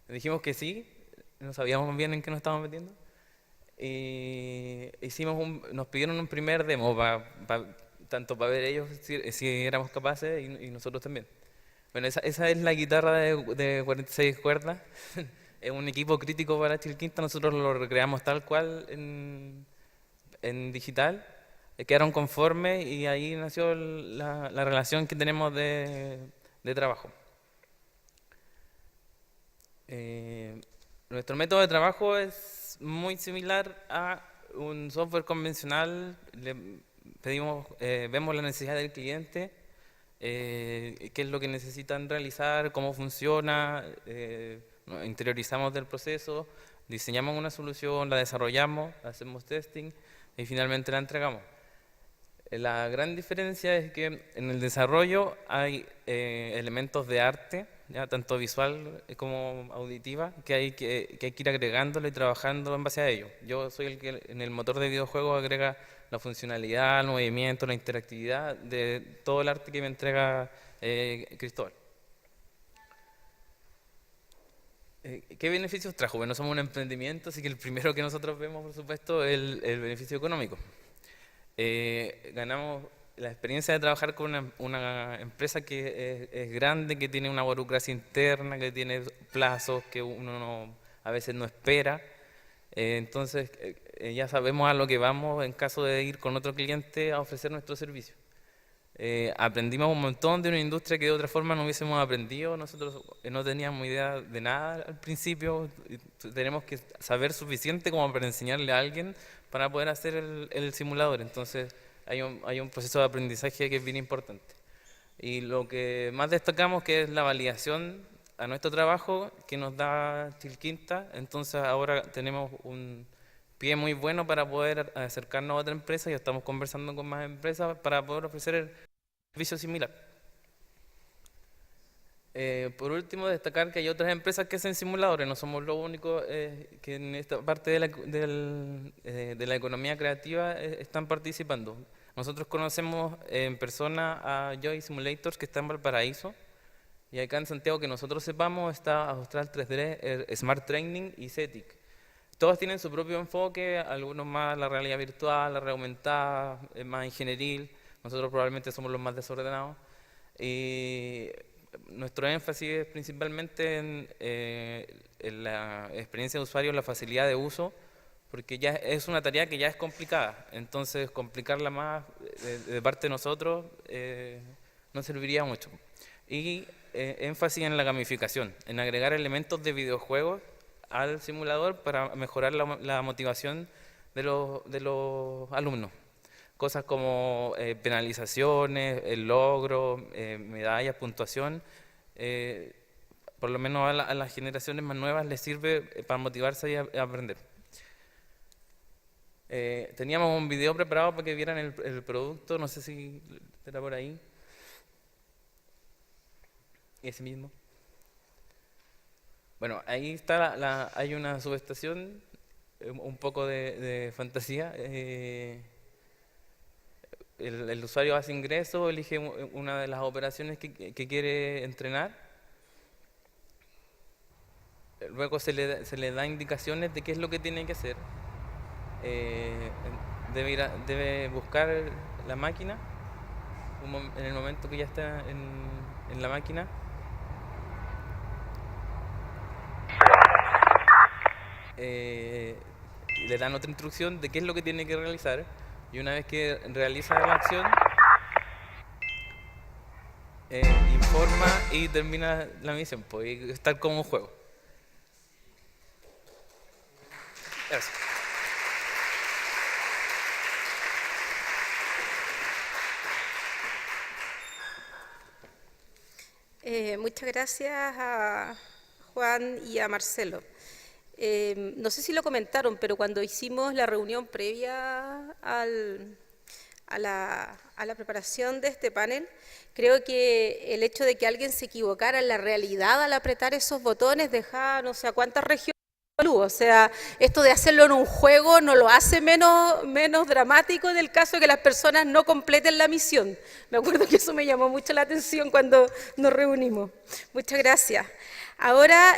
Dijimos que sí, no sabíamos bien en qué nos estábamos metiendo. Y nos pidieron un primer demo, tanto para ver ellos si éramos capaces y nosotros también. Bueno, esa es la guitarra de 46 cuerdas. Es un equipo crítico para Chilquinta, nosotros lo recreamos tal cual en digital. Quedaron conformes y ahí nació la relación que tenemos de trabajo. Nuestro método de trabajo es muy similar a un software convencional. Vemos la necesidad del cliente, qué es lo que necesitan realizar, cómo funciona, nos interiorizamos del proceso, diseñamos una solución, la desarrollamos, hacemos testing y finalmente la entregamos. La gran diferencia es que en el desarrollo hay elementos de arte, ya tanto visual como auditiva, que hay que ir agregándolo y trabajando en base a ello. Yo soy el que en el motor de videojuegos agrega la funcionalidad, el movimiento, la interactividad de todo el arte que me entrega Cristóbal. ¿Qué beneficios trajo? Bueno, somos un emprendimiento, así que el primero que nosotros vemos, por supuesto, es el beneficio económico. Ganamos la experiencia de trabajar con una empresa que es grande, que tiene una burocracia interna, que tiene plazos que uno a veces no espera. Entonces ya sabemos a lo que vamos en caso de ir con otro cliente a ofrecer nuestro servicio. Aprendimos un montón de una industria que de otra forma no hubiésemos aprendido. Nosotros no teníamos idea de nada al principio. Tenemos que saber suficiente como para enseñarle a alguien para poder hacer el simulador. Entonces hay un proceso de aprendizaje que es bien importante. Y lo que más destacamos que es la validación a nuestro trabajo que nos da Chilquinta. Entonces ahora tenemos un pie muy bueno para poder acercarnos a otra empresa y estamos conversando con más empresas para poder ofrecer el servicio similar. Por último, destacar que hay otras empresas que hacen simuladores, no somos los únicos que en esta parte de la economía creativa están participando. Nosotros conocemos en persona a Joy Simulators, que está en Valparaíso, y acá en Santiago, que nosotros sepamos, está Austral 3D, Smart Training y CETIC. Todos tienen su propio enfoque, algunos más la realidad virtual, la realidad aumentada, más ingenieril. Nosotros probablemente somos los más desordenados. Y nuestro énfasis es principalmente en la experiencia de usuario, la facilidad de uso, porque ya es una tarea que ya es complicada. Entonces, complicarla más de parte de nosotros no serviría mucho. Y énfasis en la gamificación, en agregar elementos de videojuegos al simulador para mejorar la motivación de los alumnos. Cosas como penalizaciones, el logro, medallas, puntuación, por lo menos a las generaciones más nuevas les sirve para motivarse y a aprender. Teníamos un video preparado para que vieran el producto, no sé si está por ahí. Ese mismo. Bueno, ahí está, hay una subestación, un poco de fantasía. El usuario hace ingreso, elige una de las operaciones que quiere entrenar. Luego se le da indicaciones de qué es lo que tiene que hacer. Debe buscar la máquina en el momento que ya está en la máquina. Le dan otra instrucción de qué es lo que tiene que realizar y una vez que realiza la acción informa y termina la misión, puede estar como un juego. Gracias. Muchas gracias a Juan y a Marcelo. No sé si lo comentaron, pero cuando hicimos la reunión previa a la preparación de este panel. Creo que el hecho de que alguien se equivocara en la realidad al apretar esos botones dejaba no sé a cuántas regiones. O sea, esto de hacerlo en un juego no lo hace menos dramático en el caso de que las personas no completen la misión. Me acuerdo que eso me llamó mucho la atención cuando nos reunimos. Muchas gracias. Ahora,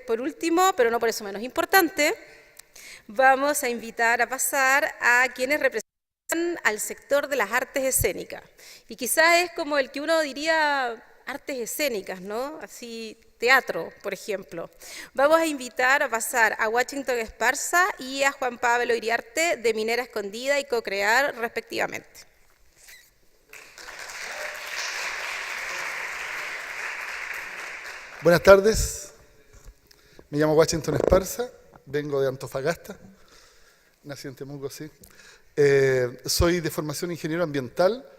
por último, pero no por eso menos importante, vamos a invitar a pasar a quienes representan al sector de las artes escénicas. Y quizás es como el que uno diría artes escénicas, ¿no? Así, teatro, por ejemplo. Vamos a invitar a pasar a Washington Esparza y a Juan Pablo Iriarte de Minera Escondida y Co-Crear, respectivamente. Buenas tardes, me llamo Washington Esparza, vengo de Antofagasta, nací en Temuco, sí. Soy de formación ingeniero ambiental,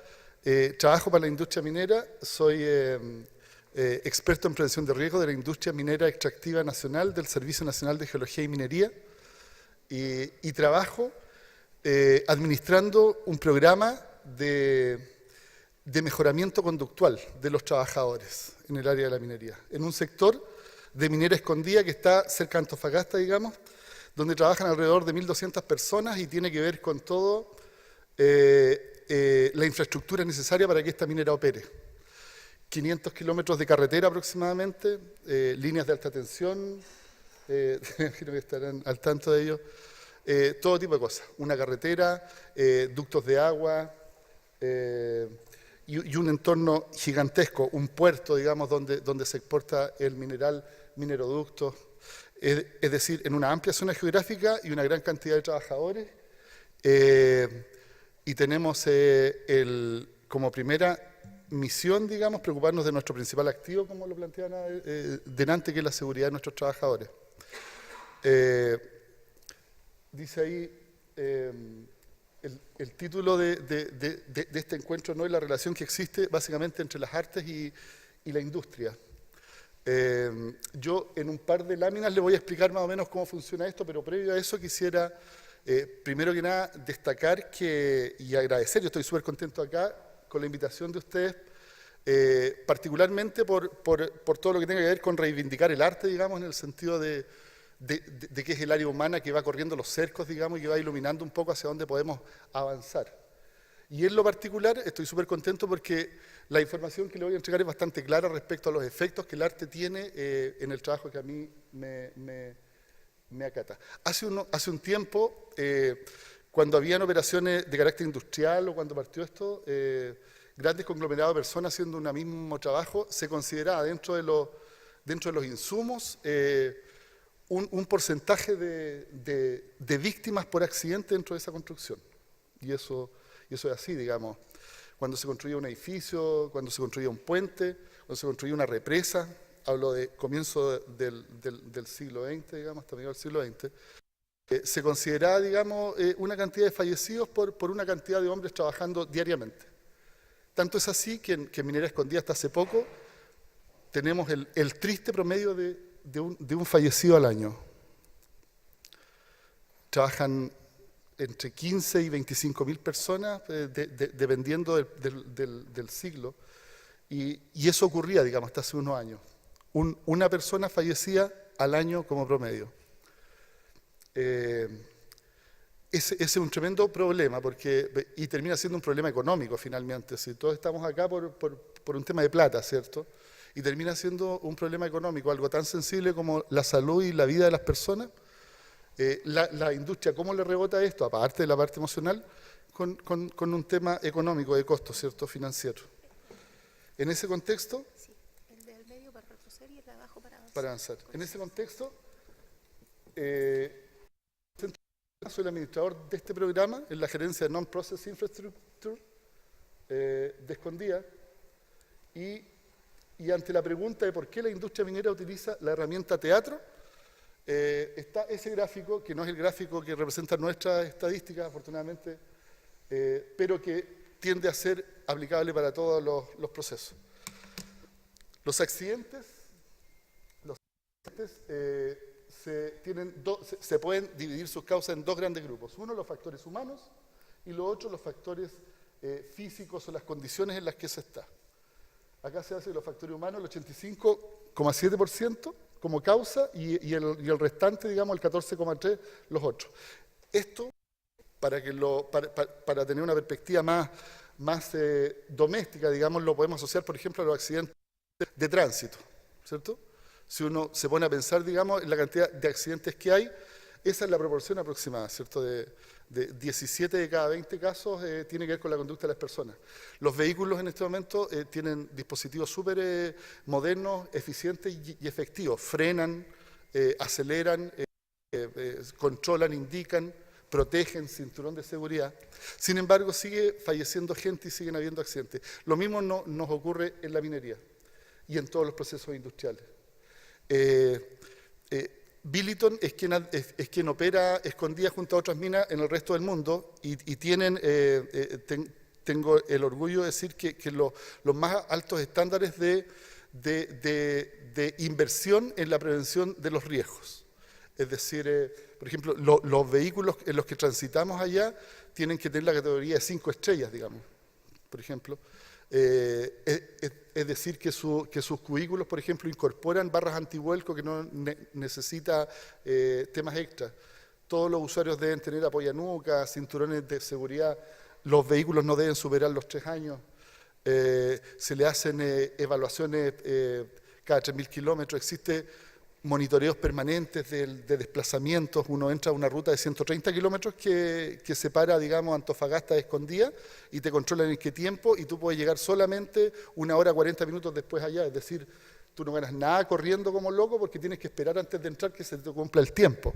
trabajo para la industria minera, soy experto en prevención de riesgo de la industria minera extractiva nacional del Servicio Nacional de Geología y Minería y trabajo administrando un programa de mejoramiento conductual de los trabajadores en el área de la minería, en un sector de Minera Escondida que está cerca de Antofagasta, digamos, donde trabajan alrededor de 1.200 personas y tiene que ver con todo la infraestructura necesaria para que esta minera opere. 500 kilómetros de carretera aproximadamente, líneas de alta tensión, me imagino que estarán al tanto de ello, todo tipo de cosas, una carretera, ductos de agua, y un entorno gigantesco, un puerto, digamos, donde se exporta el mineral, mineroductos, es decir, en una amplia zona geográfica y una gran cantidad de trabajadores, y tenemos como primera misión, digamos, preocuparnos de nuestro principal activo, como lo planteaban delante, que es la seguridad de nuestros trabajadores. Dice ahí, el título de este encuentro no es la relación que existe básicamente entre las artes y la industria. Yo en un par de láminas le voy a explicar más o menos cómo funciona esto, pero previo a eso quisiera, primero que nada, destacar y agradecer, yo estoy súper contento acá con la invitación de ustedes, particularmente por todo lo que tenga que ver con reivindicar el arte, digamos, en el sentido de que es el área humana que va corriendo los cercos, digamos, y que va iluminando un poco hacia dónde podemos avanzar. Y en lo particular estoy súper contento porque la información que le voy a entregar es bastante clara respecto a los efectos que el arte tiene en el trabajo que a mí me acata. Hace un tiempo, cuando habían operaciones de carácter industrial o cuando partió esto, grandes conglomerados de personas haciendo un mismo trabajo, se consideraba dentro de los insumos un porcentaje de víctimas por accidente dentro de esa construcción. Y eso es así, digamos. Cuando se construía un edificio, cuando se construía un puente, cuando se construía una represa, hablo de comienzo del siglo XX, digamos, hasta medio del siglo XX, se consideraba, digamos, una cantidad de fallecidos por una cantidad de hombres trabajando diariamente. Tanto es así que en Minera Escondida hasta hace poco tenemos el triste promedio de un fallecido al año. Trabajan entre 15 y 25.000 personas, dependiendo del siglo, y eso ocurría, digamos, hasta hace unos años. Una persona fallecía al año como promedio. Ese es un tremendo problema, y termina siendo un problema económico finalmente. Si todos estamos acá por un tema de plata, ¿cierto? Y termina siendo un problema económico, algo tan sensible como la salud y la vida de las personas. La industria, ¿cómo le rebota esto? Aparte de la parte emocional, con un tema económico de costo, ¿cierto? Financiero. En ese contexto... Sí, el del medio para retroceder y el de abajo para avanzar. En ese contexto, soy el administrador de este programa en la gerencia de Non-Process Infrastructure de Escondida, y ante la pregunta de por qué la industria minera utiliza la herramienta teatro, está ese gráfico, que no es el gráfico que representa nuestras estadísticas, afortunadamente, pero que tiende a ser aplicable para todos los procesos. Los accidentes se pueden dividir sus causas en dos grandes grupos. Uno, los factores humanos, y los otros, los factores físicos o las condiciones en las que se está. Acá se hace los factores humanos el 85,7% como causa y el restante, digamos, el 14,3% los otros. Esto, para tener una perspectiva más doméstica, digamos, lo podemos asociar, por ejemplo, a los accidentes de tránsito, ¿cierto? Si uno se pone a pensar, digamos, en la cantidad de accidentes que hay, esa es la proporción aproximada, ¿cierto? De 17 de cada 20 casos tiene que ver con la conducta de las personas. Los vehículos en este momento tienen dispositivos súper modernos, eficientes y efectivos. Frenan, aceleran, controlan, indican, protegen, cinturón de seguridad. Sin embargo, sigue falleciendo gente y siguen habiendo accidentes. Lo mismo nos ocurre en la minería y en todos los procesos industriales. Billiton es quien opera escondida junto a otras minas en el resto del mundo y tienen, tengo el orgullo de decir que los más altos estándares de inversión en la prevención de los riesgos. Es decir, por ejemplo, los vehículos en los que transitamos allá tienen que tener la categoría de 5 estrellas, digamos, por ejemplo. Es decir, que sus cubículos, por ejemplo, incorporan barras antivuelco que no necesita temas extras. Todos los usuarios deben tener apoyanucas, cinturones de seguridad. Los vehículos no deben superar los 3 años. Se le hacen evaluaciones cada 3.000 kilómetros. Existe monitoreos permanentes de desplazamientos. Uno entra a una ruta de 130 kilómetros que separa, digamos, Antofagasta de Escondida y te controlan en qué tiempo y tú puedes llegar solamente 1 hora 40 minutos después allá. Es decir, tú no ganas nada corriendo como loco porque tienes que esperar antes de entrar que se te cumpla el tiempo.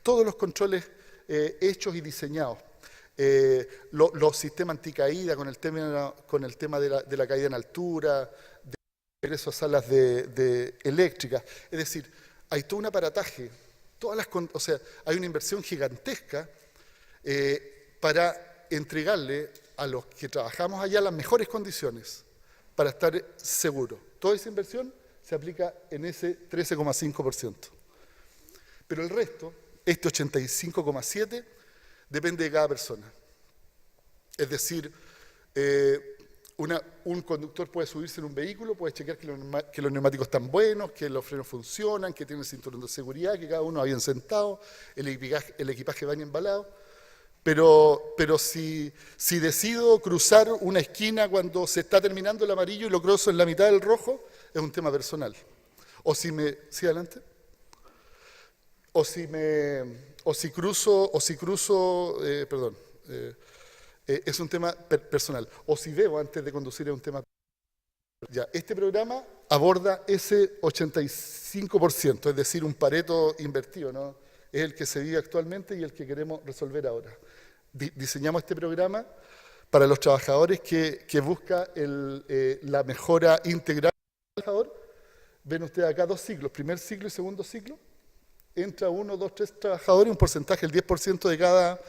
Todos los controles hechos y diseñados. Los sistemas anticaída con el tema de la caída en altura, de regreso a salas eléctricas. Es decir, hay todo un aparataje, o sea, hay una inversión gigantesca para entregarle a los que trabajamos allá las mejores condiciones para estar seguros. Toda esa inversión se aplica en ese 13,5%. Pero el resto, este 85,7%, depende de cada persona. Es decir, un conductor puede subirse en un vehículo, puede chequear que los neumáticos están buenos, que los frenos funcionan, que tiene el cinturón de seguridad, que cada uno va bien sentado, el equipaje va bien embalado. Pero si decido cruzar una esquina cuando se está terminando el amarillo y lo cruzo en la mitad del rojo, es un tema personal. ¿Sí, adelante? Es un tema personal. O si veo antes de conducir es un tema personal. Ya, este programa aborda ese 85%, es decir, un Pareto invertido, ¿no? Es el que se vive actualmente y el que queremos resolver ahora. Diseñamos este programa para los trabajadores que busca la mejora integral del trabajador. Ven ustedes acá 2 ciclos, primer ciclo y segundo ciclo. Entra 1, 2, 3 trabajadores, un porcentaje, el 10% de cada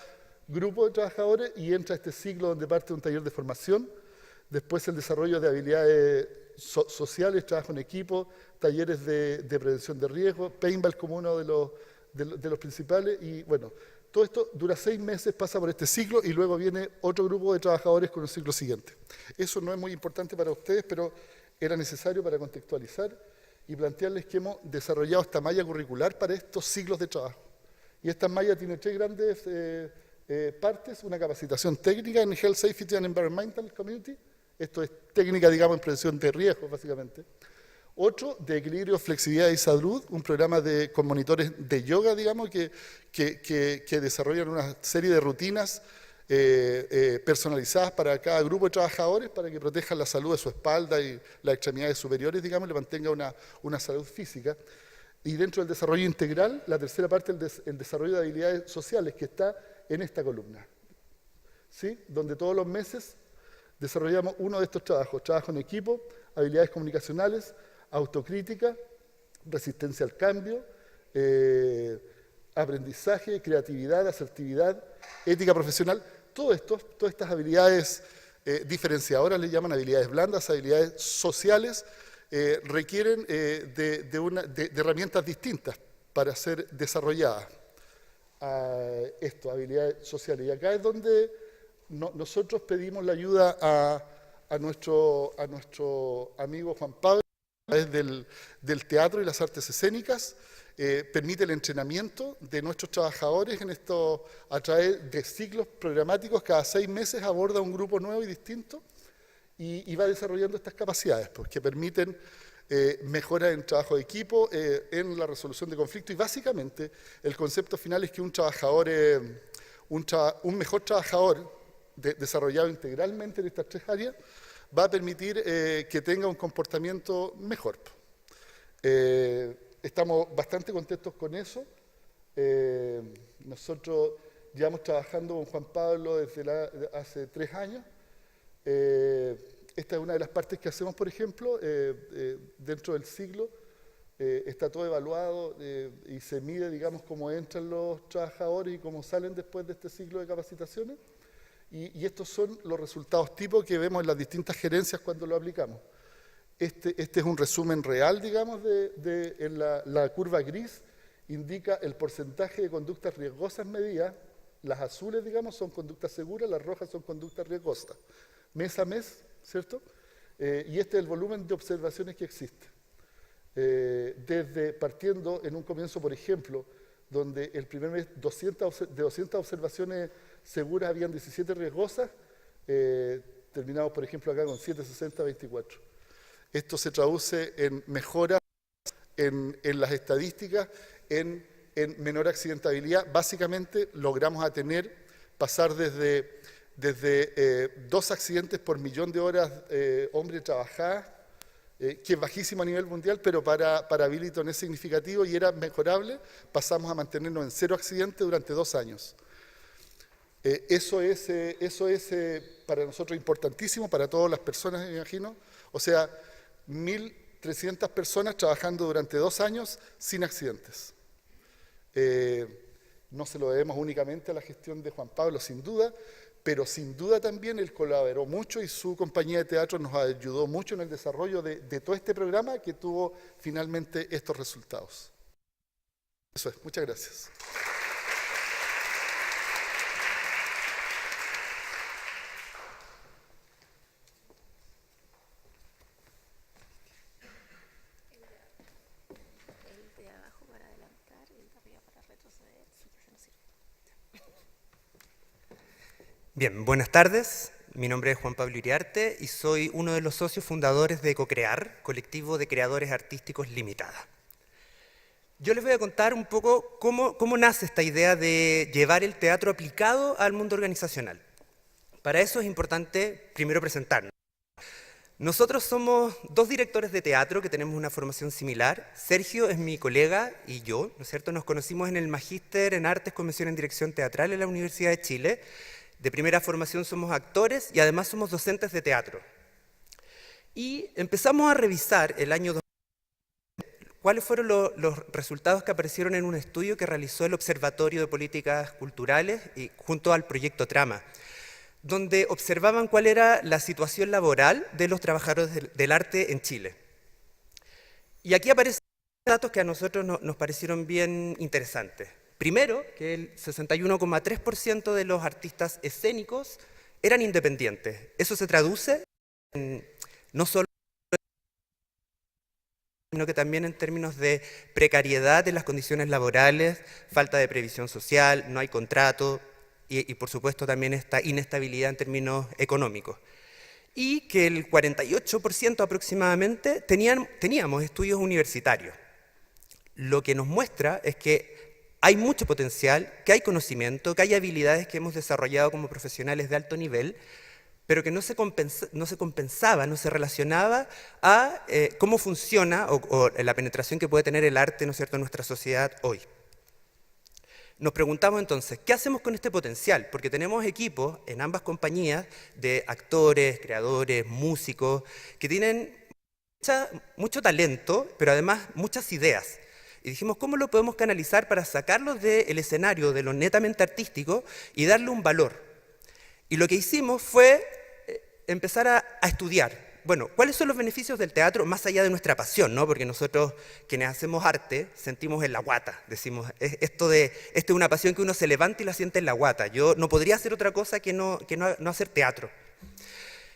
grupo de trabajadores, y entra este ciclo donde parte un taller de formación, después el desarrollo de habilidades sociales, trabajo en equipo, talleres de prevención de riesgo, paintball como uno de los principales, y bueno, todo esto dura 6 meses, pasa por este ciclo y luego viene otro grupo de trabajadores con el ciclo siguiente. Eso no es muy importante para ustedes, pero era necesario para contextualizar y plantearles que hemos desarrollado esta malla curricular para estos ciclos de trabajo. Y esta malla tiene 3 grandes partes: una capacitación técnica en Health, Safety and Environmental Community, esto es técnica, digamos, en prevención de riesgos, básicamente. Otro, de equilibrio, flexibilidad y salud, un programa con monitores de yoga, digamos, que desarrollan una serie de rutinas personalizadas para cada grupo de trabajadores para que protejan la salud de su espalda y las extremidades superiores, digamos, y le mantenga una salud física. Y dentro del desarrollo integral, la tercera parte, el desarrollo de habilidades sociales, que está en esta columna, ¿sí? Donde todos los meses desarrollamos uno de estos trabajos: trabajo en equipo, habilidades comunicacionales, autocrítica, resistencia al cambio, aprendizaje, creatividad, asertividad, ética profesional. Todas estas habilidades diferenciadoras, le llaman habilidades blandas, habilidades sociales, requieren de herramientas distintas para ser desarrolladas. Habilidades sociales. Y acá es donde nosotros pedimos la ayuda a nuestro amigo Juan Pablo a través del teatro y las artes escénicas. Permite el entrenamiento de nuestros trabajadores en esto a través de ciclos programáticos. Cada 6 meses aborda un grupo nuevo y distinto y va desarrollando estas capacidades pues, que permiten mejoras en trabajo de equipo, en la resolución de conflictos, y básicamente el concepto final es que un trabajador, un mejor trabajador desarrollado integralmente en estas 3 áreas va a permitir que tenga un comportamiento mejor. Estamos bastante contentos con eso. Nosotros llevamos trabajando con Juan Pablo desde hace 3 años. Esta es una de las partes que hacemos, por ejemplo, dentro del ciclo. Está todo evaluado y se mide, digamos, cómo entran los trabajadores y cómo salen después de este ciclo de capacitaciones. Y estos son los resultados tipo que vemos en las distintas gerencias cuando lo aplicamos. Este es un resumen real, digamos, en la curva gris indica el porcentaje de conductas riesgosas medidas. Las azules, digamos, son conductas seguras, las rojas son conductas riesgosas. Mes a mes, ¿cierto? Y este es el volumen de observaciones que existe. Desde partiendo en un comienzo, por ejemplo, donde el primer mes de 200 observaciones seguras habían 17 riesgosas, terminamos, por ejemplo, acá con 760-24. Esto se traduce en mejoras en las estadísticas, en menor accidentabilidad. Básicamente logramos pasar desde 2 accidentes por millón de horas hombre trabajadas, que es bajísimo a nivel mundial, pero para Billiton es significativo y era mejorable. Pasamos a mantenernos en 0 accidentes durante 2 años. Eso es para nosotros importantísimo, para todas las personas, me imagino. O sea, 1.300 personas trabajando durante 2 años sin accidentes. No se lo debemos únicamente a la gestión de Juan Pablo, sin duda, pero sin duda también él colaboró mucho y su compañía de teatro nos ayudó mucho en el desarrollo de todo este programa que tuvo finalmente estos resultados. Eso es, muchas gracias. Bien, buenas tardes. Mi nombre es Juan Pablo Iriarte y soy uno de los socios fundadores de CoCrear, Colectivo de Creadores Artísticos Limitada. Yo les voy a contar un poco cómo nace esta idea de llevar el teatro aplicado al mundo organizacional. Para eso es importante primero presentarnos. Nosotros somos 2 directores de teatro que tenemos una formación similar. Sergio es mi colega y yo, ¿no es cierto? Nos conocimos en el Magíster en Artes, Convención en Dirección Teatral en la Universidad de Chile. De primera formación somos actores y además somos docentes de teatro. Y empezamos a revisar el año 2000 cuáles fueron los resultados que aparecieron en un estudio que realizó el Observatorio de Políticas Culturales y junto al Proyecto Trama, donde observaban cuál era la situación laboral de los trabajadores del arte en Chile. Y aquí aparecen datos que a nosotros nos parecieron bien interesantes. Primero, que el 61,3% de los artistas escénicos eran independientes. Eso se traduce en no solo sino que también en términos de precariedad de las condiciones laborales, falta de previsión social, no hay contrato y por supuesto también esta inestabilidad en términos económicos. Y que el 48% aproximadamente teníamos estudios universitarios. Lo que nos muestra es que hay mucho potencial, que hay conocimiento, que hay habilidades que hemos desarrollado como profesionales de alto nivel, pero que no se compensaba, no se relacionaba a cómo funciona o la penetración que puede tener el arte, ¿no es cierto?, en nuestra sociedad hoy. Nos preguntamos entonces, ¿qué hacemos con este potencial? Porque tenemos equipos en ambas compañías de actores, creadores, músicos, que tienen mucho talento, pero además muchas ideas. Y dijimos, ¿cómo lo podemos canalizar para sacarlos del escenario, de lo netamente artístico, y darle un valor? Y lo que hicimos fue empezar a estudiar. bueno, ¿cuáles son los beneficios del teatro más allá de nuestra pasión, ¿no? Porque nosotros, quienes hacemos arte, sentimos en la guata, decimos, esto es una pasión que uno se levanta y la siente en la guata. Yo no podría hacer otra cosa que no hacer teatro.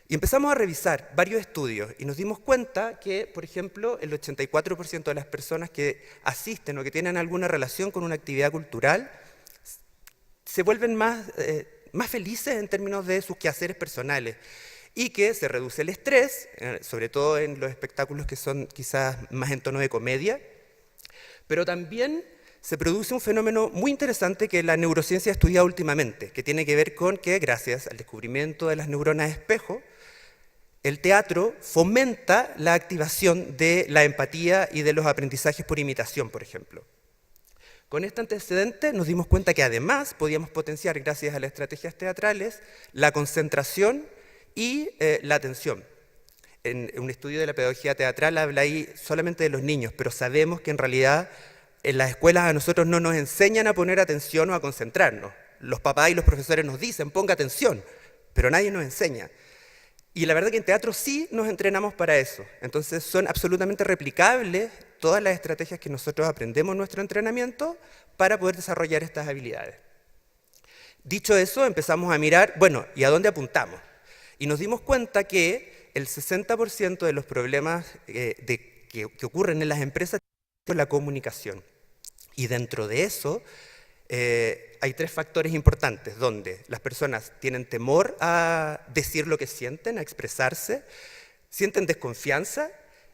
Y empezamos a revisar varios estudios y nos dimos cuenta que, por ejemplo, el 84% de las personas que asisten o que tienen alguna relación con una actividad cultural se vuelven más felices en términos de sus quehaceres personales y que se reduce el estrés, sobre todo en los espectáculos que son quizás más en tono de comedia, pero también se produce un fenómeno muy interesante que la neurociencia ha estudiado últimamente, que tiene que ver con que, gracias al descubrimiento de las neuronas espejo, el teatro fomenta la activación de la empatía y de los aprendizajes por imitación, por ejemplo. Con este antecedente nos dimos cuenta que además podíamos potenciar, gracias a las estrategias teatrales, la concentración y la atención. En un estudio de la pedagogía teatral habla ahí solamente de los niños, pero sabemos que en realidad en las escuelas a nosotros no nos enseñan a poner atención o a concentrarnos. Los papás y los profesores nos dicen, ponga atención, pero nadie nos enseña. Y la verdad que en teatro sí nos entrenamos para eso. Entonces son absolutamente replicables todas las estrategias que nosotros aprendemos en nuestro entrenamiento para poder desarrollar estas habilidades. Dicho eso, empezamos a mirar, bueno, ¿y a dónde apuntamos? Y nos dimos cuenta que el 60% de los problemas que ocurren en las empresas es la comunicación. Y dentro de eso hay tres factores importantes, donde las personas tienen temor a decir lo que sienten, a expresarse, sienten desconfianza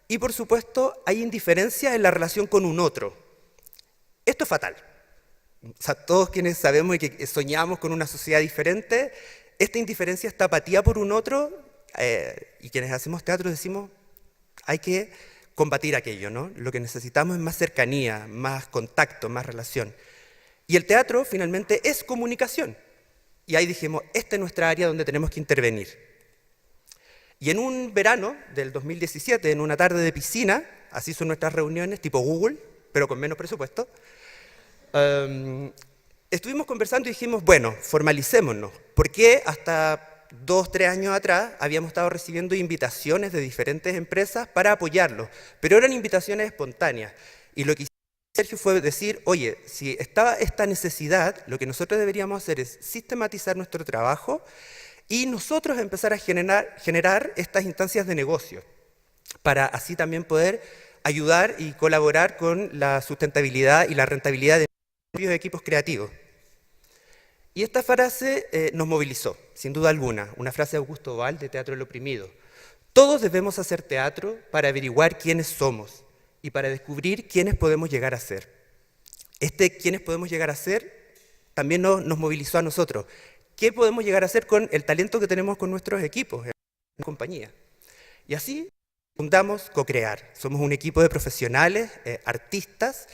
y, por supuesto, hay indiferencia en la relación con un otro. Esto es fatal. O sea, todos quienes sabemos y que soñamos con una sociedad diferente, esta indiferencia, esta apatía por un otro, y quienes hacemos teatro decimos, hay que combatir aquello, ¿no? Lo que necesitamos es más cercanía, más contacto, más relación. Y el teatro finalmente es comunicación. Y ahí dijimos, esta es nuestra área donde tenemos que intervenir. Y en un verano del 2017, en una tarde de piscina, así son nuestras reuniones, tipo Google, pero con menos presupuesto, estuvimos conversando y dijimos, bueno, formalicémonos, porque hasta 2 o 3 años atrás habíamos estado recibiendo invitaciones de diferentes empresas para apoyarlos, pero eran invitaciones espontáneas. Y lo que Sergio fue decir, oye, si estaba esta necesidad, lo que nosotros deberíamos hacer es sistematizar nuestro trabajo y nosotros empezar a generar estas instancias de negocio, para así también poder ayudar y colaborar con la sustentabilidad y la rentabilidad de propios equipos creativos. Y esta frase nos movilizó, sin duda alguna, una frase de Augusto Boal de Teatro del Oprimido. Todos debemos hacer teatro para averiguar quiénes somos y para descubrir quiénes podemos llegar a ser. Quiénes podemos llegar a ser también nos movilizó a nosotros. ¿Qué podemos llegar a hacer con el talento que tenemos con nuestros equipos en la compañía? Y así fundamos CoCrear. Somos un equipo de profesionales, artistas,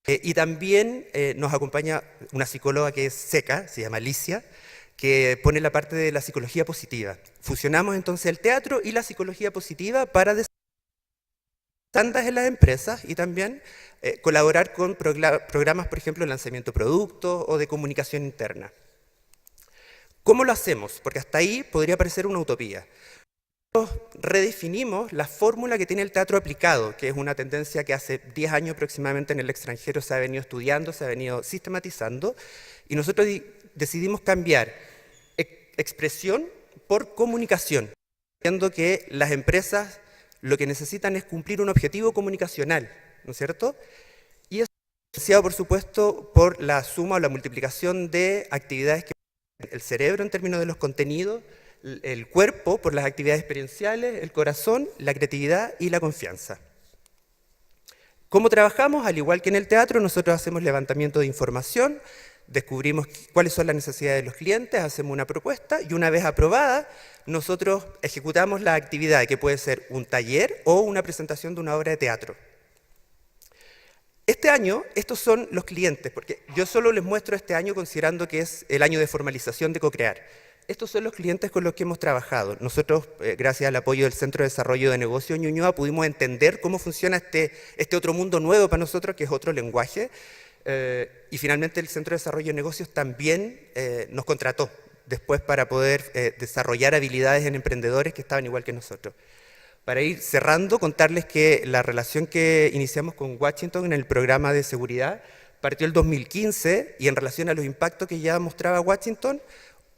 y también nos acompaña una psicóloga que es seca, se llama Alicia, que pone la parte de la psicología positiva. Fusionamos entonces el teatro y la psicología positiva para desarrollar tandas en las empresas y también colaborar con programas, por ejemplo, de lanzamiento de productos o de comunicación interna. ¿Cómo lo hacemos? Porque hasta ahí podría parecer una utopía. Nosotros redefinimos la fórmula que tiene el teatro aplicado, que es una tendencia que hace 10 años aproximadamente en el extranjero se ha venido estudiando, se ha venido sistematizando, y nosotros decidimos cambiar expresión por comunicación, viendo que las empresas lo que necesitan es cumplir un objetivo comunicacional, ¿no es cierto? Y eso es influenciado, por supuesto, por la suma o la multiplicación de actividades que el cerebro en términos de los contenidos, el cuerpo por las actividades experienciales, el corazón, la creatividad y la confianza. ¿Cómo trabajamos? Al igual que en el teatro, nosotros hacemos levantamiento de información, descubrimos cuáles son las necesidades de los clientes, hacemos una propuesta y una vez aprobada, nosotros ejecutamos la actividad, que puede ser un taller o una presentación de una obra de teatro. Este año, estos son los clientes, porque yo solo les muestro este año considerando que es el año de formalización de CoCrear. Estos son los clientes con los que hemos trabajado. Nosotros, gracias al apoyo del Centro de Desarrollo de Negocios Ñuñoa, pudimos entender cómo funciona este otro mundo nuevo para nosotros, que es otro lenguaje, y finalmente el Centro de Desarrollo de Negocios también nos contrató después para poder desarrollar habilidades en emprendedores que estaban igual que nosotros. Para ir cerrando, contarles que la relación que iniciamos con Washington en el programa de seguridad partió el 2015 y en relación a los impactos que ya mostraba Washington,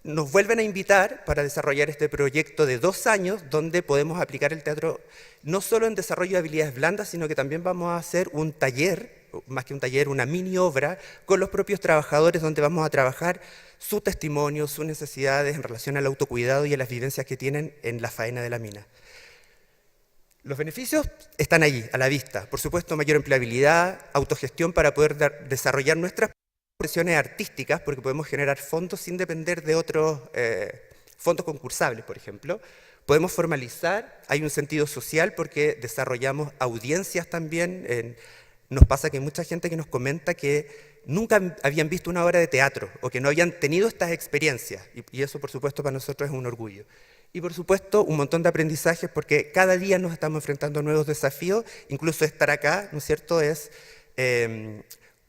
nos vuelven a invitar para desarrollar este proyecto de 2 años donde podemos aplicar el teatro no solo en desarrollo de habilidades blandas, sino que también vamos a hacer un taller, más que un taller, una mini obra con los propios trabajadores donde vamos a trabajar su testimonio, sus necesidades en relación al autocuidado y a las vivencias que tienen en la faena de la mina. Los beneficios están allí, a la vista. Por supuesto, mayor empleabilidad, autogestión para poder desarrollar nuestras profesiones artísticas, porque podemos generar fondos sin depender de otros fondos concursables, por ejemplo. Podemos formalizar, hay un sentido social porque desarrollamos audiencias también. Nos pasa que hay mucha gente que nos comenta que nunca habían visto una obra de teatro o que no habían tenido estas experiencias. Y eso, por supuesto, para nosotros es un orgullo. Y por supuesto, un montón de aprendizajes porque cada día nos estamos enfrentando a nuevos desafíos, incluso estar acá, ¿no es cierto?, es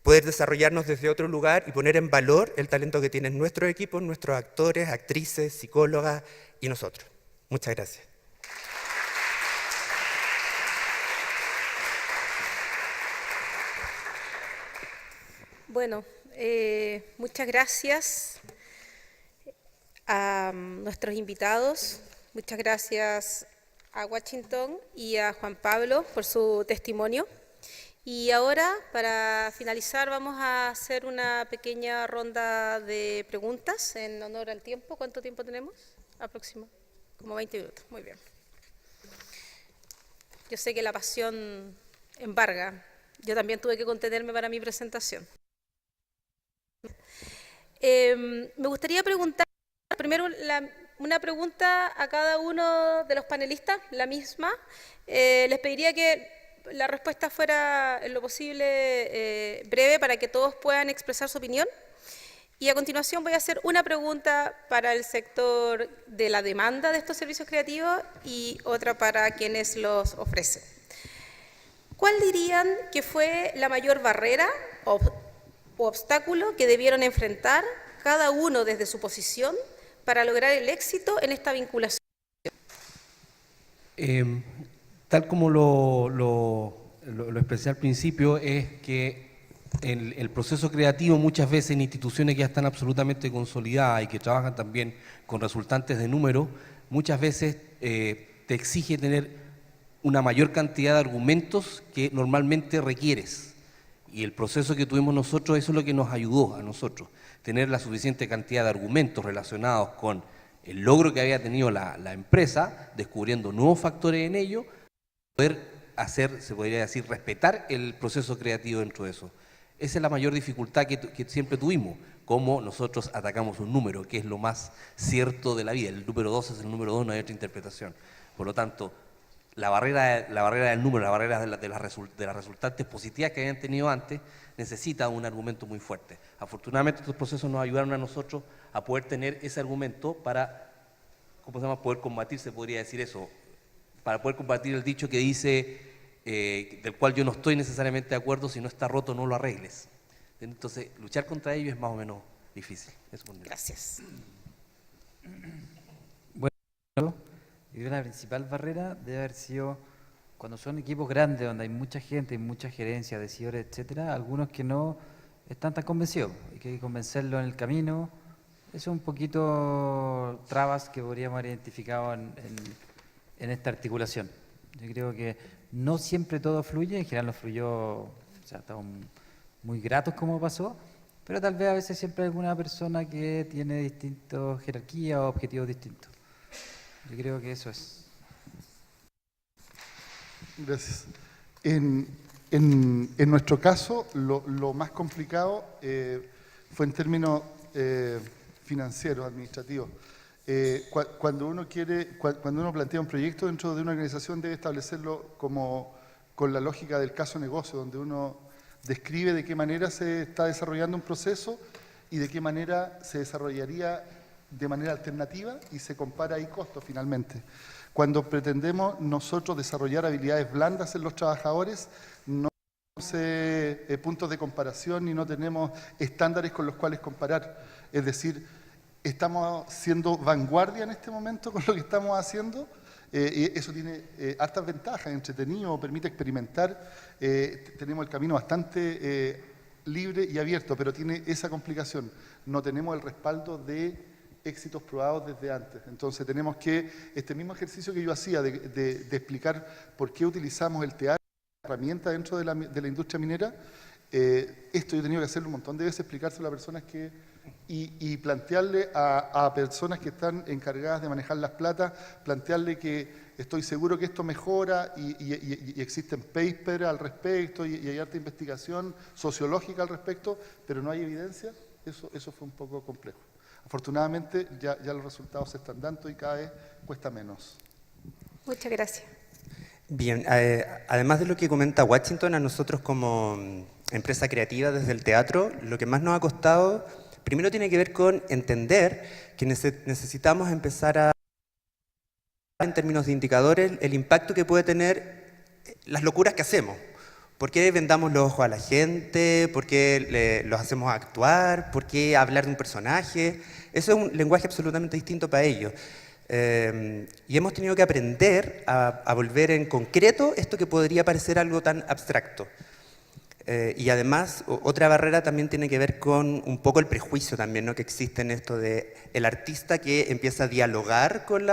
poder desarrollarnos desde otro lugar y poner en valor el talento que tienen nuestros equipos, nuestros actores, actrices, psicólogas y nosotros. Muchas gracias. Bueno, muchas gracias a nuestros invitados, muchas gracias a Washington y a Juan Pablo por su testimonio. Y ahora, para finalizar, vamos a hacer una pequeña ronda de preguntas en honor al tiempo. ¿Cuánto tiempo tenemos? Aproximadamente. Como 20 minutos. Muy bien. Yo sé que la pasión embarga. Yo también tuve que contenerme para mi presentación. Me gustaría preguntar primero una pregunta a cada uno de los panelistas, la misma. Les pediría que la respuesta fuera en lo posible breve para que todos puedan expresar su opinión. Y a continuación voy a hacer una pregunta para el sector de la demanda de estos servicios creativos y otra para quienes los ofrecen. ¿Cuál dirían que fue la mayor barrera o obstáculo que debieron enfrentar cada uno desde su posición para lograr el éxito en esta vinculación? Tal como lo expresé al principio, es que el proceso creativo muchas veces en instituciones que ya están absolutamente consolidadas y que trabajan también con resultantes de números, muchas veces te exige tener una mayor cantidad de argumentos que normalmente requieres. Y el proceso que tuvimos nosotros, eso es lo que nos ayudó a nosotros, tener la suficiente cantidad de argumentos relacionados con el logro que había tenido la empresa, descubriendo nuevos factores en ello, poder hacer, se podría decir, respetar el proceso creativo dentro de eso. Esa es la mayor dificultad que siempre tuvimos, cómo nosotros atacamos un número, que es lo más cierto de la vida. El número 2 es el número 2, no hay otra interpretación. Por lo tanto, la barrera del número, la barrera de las resultantes positivas que habían tenido antes, necesita un argumento muy fuerte. Afortunadamente, estos procesos nos ayudaron a nosotros a poder tener ese argumento para, ¿cómo se llama?, poder combatir, se podría decir eso, para poder combatir el dicho que dice, del cual yo no estoy necesariamente de acuerdo, si no está roto no lo arregles. Entonces, luchar contra ello es más o menos difícil. Gracias. Bueno, y la principal barrera debe haber sido cuando son equipos grandes, donde hay mucha gente, hay mucha gerencia, decidores, etcétera, algunos que no están tan convencidos, hay que convencerlos en el camino. Eso es un poquito trabas que podríamos haber identificado en esta articulación. Yo creo que no siempre todo fluye, en general no fluyó, o sea, estamos muy gratos como pasó, pero tal vez a veces siempre hay alguna persona que tiene distintas jerarquías o objetivos distintos. Yo creo que eso es. Gracias. En nuestro caso, lo más complicado fue en términos financieros, administrativos. Cuando uno plantea un proyecto dentro de una organización, debe establecerlo con la lógica del caso negocio, donde uno describe de qué manera se está desarrollando un proceso y de qué manera se desarrollaría de manera alternativa y se compara ahí costos finalmente. Cuando pretendemos nosotros desarrollar habilidades blandas en los trabajadores, no tenemos puntos de comparación y no tenemos estándares con los cuales comparar. Es decir, estamos siendo vanguardia en este momento con lo que estamos haciendo y eso tiene hartas ventajas, entretenido, permite experimentar. Tenemos el camino bastante libre y abierto, pero tiene esa complicación. No tenemos el respaldo de éxitos probados desde antes. Entonces tenemos que, este mismo ejercicio que yo hacía de explicar por qué utilizamos el teatro como herramienta dentro de la industria minera, esto yo he tenido que hacerlo un montón de veces, explicárselo a personas y plantearle a personas que están encargadas de manejar las platas, plantearle que estoy seguro que esto mejora y existen papers al respecto y hay harta investigación sociológica al respecto, pero no hay evidencia. Eso fue un poco complejo. Afortunadamente ya los resultados se están dando y cada vez cuesta menos. Muchas gracias. Bien, además de lo que comenta Washington, a nosotros como empresa creativa desde el teatro, lo que más nos ha costado, primero tiene que ver con entender que necesitamos empezar a, en términos de indicadores, el impacto que puede tener las locuras que hacemos. ¿Por qué vendamos los ojos a la gente? ¿Por qué los hacemos actuar? ¿Por qué hablar de un personaje? Eso es un lenguaje absolutamente distinto para ellos. Y hemos tenido que aprender a volver en concreto esto que podría parecer algo tan abstracto. Y además, otra barrera también tiene que ver con un poco el prejuicio también, ¿no? Que existe en esto de el artista que empieza a dialogar con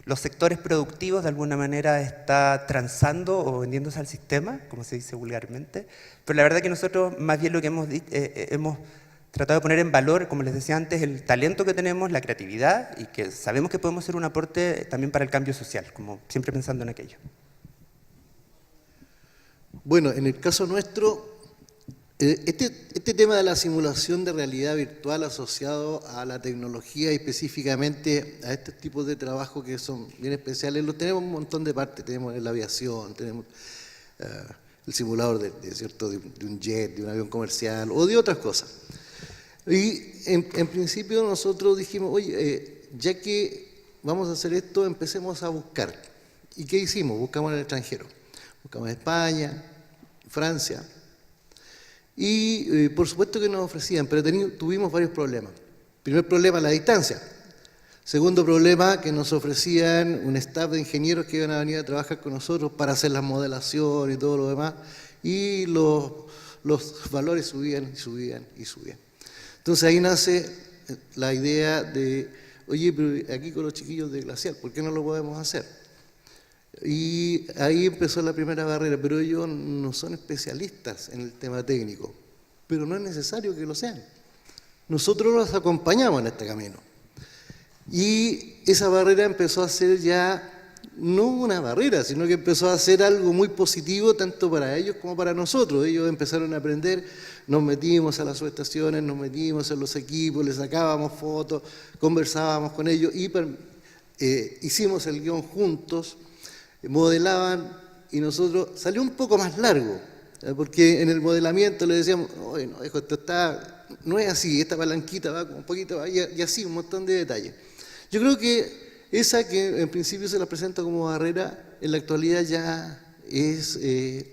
los sectores productivos, de alguna manera está transando o vendiéndose al sistema, como se dice vulgarmente. Pero la verdad que nosotros más bien lo que hemos tratado de poner en valor, como les decía antes, el talento que tenemos, la creatividad, y que sabemos que podemos ser un aporte también para el cambio social, como siempre pensando en aquello. Bueno, en el caso nuestro, este tema de la simulación de realidad virtual asociado a la tecnología y específicamente a estos tipos de trabajos que son bien especiales, los tenemos en un montón de partes. Tenemos en la aviación, tenemos el simulador de un jet, de un avión comercial o de otras cosas. Y en principio nosotros dijimos, oye, ya que vamos a hacer esto, empecemos a buscar. ¿Y qué hicimos? Buscamos en el extranjero. Buscamos en España, Francia. Y por supuesto que nos ofrecían, pero tuvimos varios problemas. Primer problema, la distancia. Segundo problema, que nos ofrecían un staff de ingenieros que iban a venir a trabajar con nosotros para hacer la modelación y todo lo demás. Y los valores subían y subían y subían. Entonces ahí nace la idea de, oye, pero aquí con los chiquillos de Glacial, ¿por qué no lo podemos hacer? Y ahí empezó la primera barrera, pero ellos no son especialistas en el tema técnico, pero no es necesario que lo sean. Nosotros los acompañamos en este camino. Y esa barrera empezó a ser ya, no una barrera, sino que empezó a ser algo muy positivo tanto para ellos como para nosotros. Ellos empezaron a aprender, nos metimos a las subestaciones, nos metimos en los equipos, les sacábamos fotos, conversábamos con ellos y hicimos el guión juntos. Modelaban y nosotros, salió un poco más largo, porque en el modelamiento le decíamos, oye, no, esto no es así, esta palanquita va un poquito, y así, un montón de detalles. Yo creo que esa que en principio se la presenta como barrera, en la actualidad ya es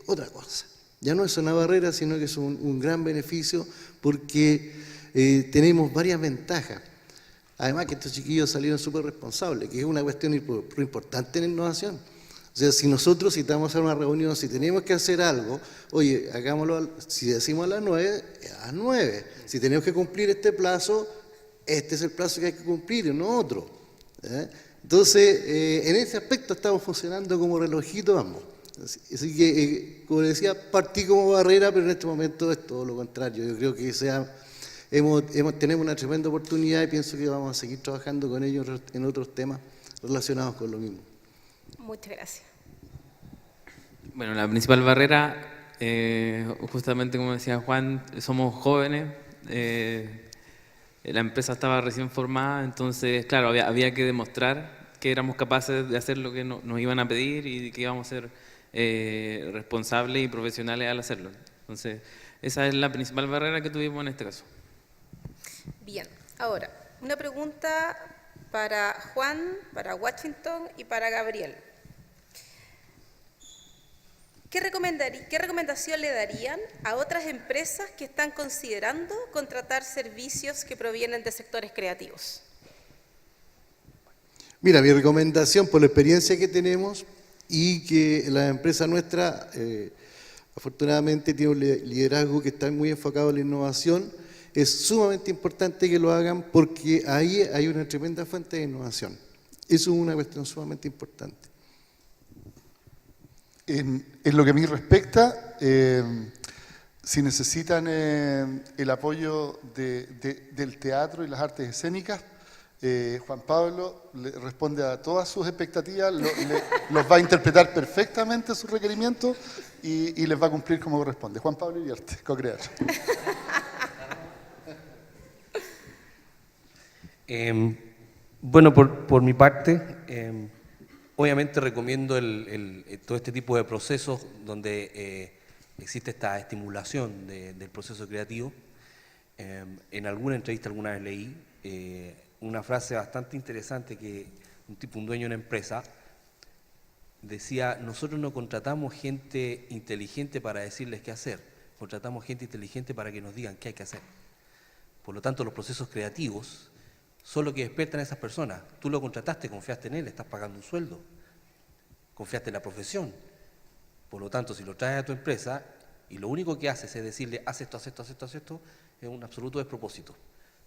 otra cosa. Ya no es una barrera, sino que es un gran beneficio, porque tenemos varias ventajas. Además que estos chiquillos salieron súper responsables, que es una cuestión importante en innovación. O sea, si nosotros citamos a una reunión, si tenemos que hacer algo, oye, hagámoslo, si decimos a las 9, a las 9. Si tenemos que cumplir este plazo, este es el plazo que hay que cumplir, no otro. Entonces, en ese aspecto estamos funcionando como relojito ambos. Así que, como decía, partí como barrera, pero en este momento es todo lo contrario. Yo creo que tenemos una tremenda oportunidad y pienso que vamos a seguir trabajando con ellos en otros temas relacionados con lo mismo. Muchas gracias. Bueno, la principal barrera, justamente como decía Juan, somos jóvenes, la empresa estaba recién formada, entonces, claro, había que demostrar que éramos capaces de hacer lo que nos iban a pedir y que íbamos a ser responsables y profesionales al hacerlo. Entonces, esa es la principal barrera que tuvimos en este caso. Bien, ahora, una pregunta para Juan, para Washington y para Gabriel. ¿Qué recomendación le darían a otras empresas que están considerando contratar servicios que provienen de sectores creativos? Mira, mi recomendación por la experiencia que tenemos y que la empresa nuestra afortunadamente tiene un liderazgo que está muy enfocado en la innovación, es sumamente importante que lo hagan porque ahí hay una tremenda fuente de innovación. Eso es una cuestión sumamente importante. En lo que a mí respecta, si necesitan el apoyo del teatro y las artes escénicas, Juan Pablo le responde a todas sus expectativas, los va a interpretar perfectamente sus requerimientos y les va a cumplir como corresponde. Juan Pablo Iriarte, co-crear. Bueno, por mi parte, obviamente recomiendo todo este tipo de procesos donde existe esta estimulación del proceso creativo. En alguna entrevista alguna vez leí una frase bastante interesante que un dueño de una empresa decía: nosotros no contratamos gente inteligente para decirles qué hacer, contratamos gente inteligente para que nos digan qué hay que hacer. Por lo tanto, los procesos creativos son lo que despiertan a esas personas. Tú lo contrataste, confiaste en él, estás pagando un sueldo, confiaste en la profesión. Por lo tanto, si lo traes a tu empresa y lo único que haces es decirle haz esto, haz esto, haz esto, haz esto, es un absoluto despropósito.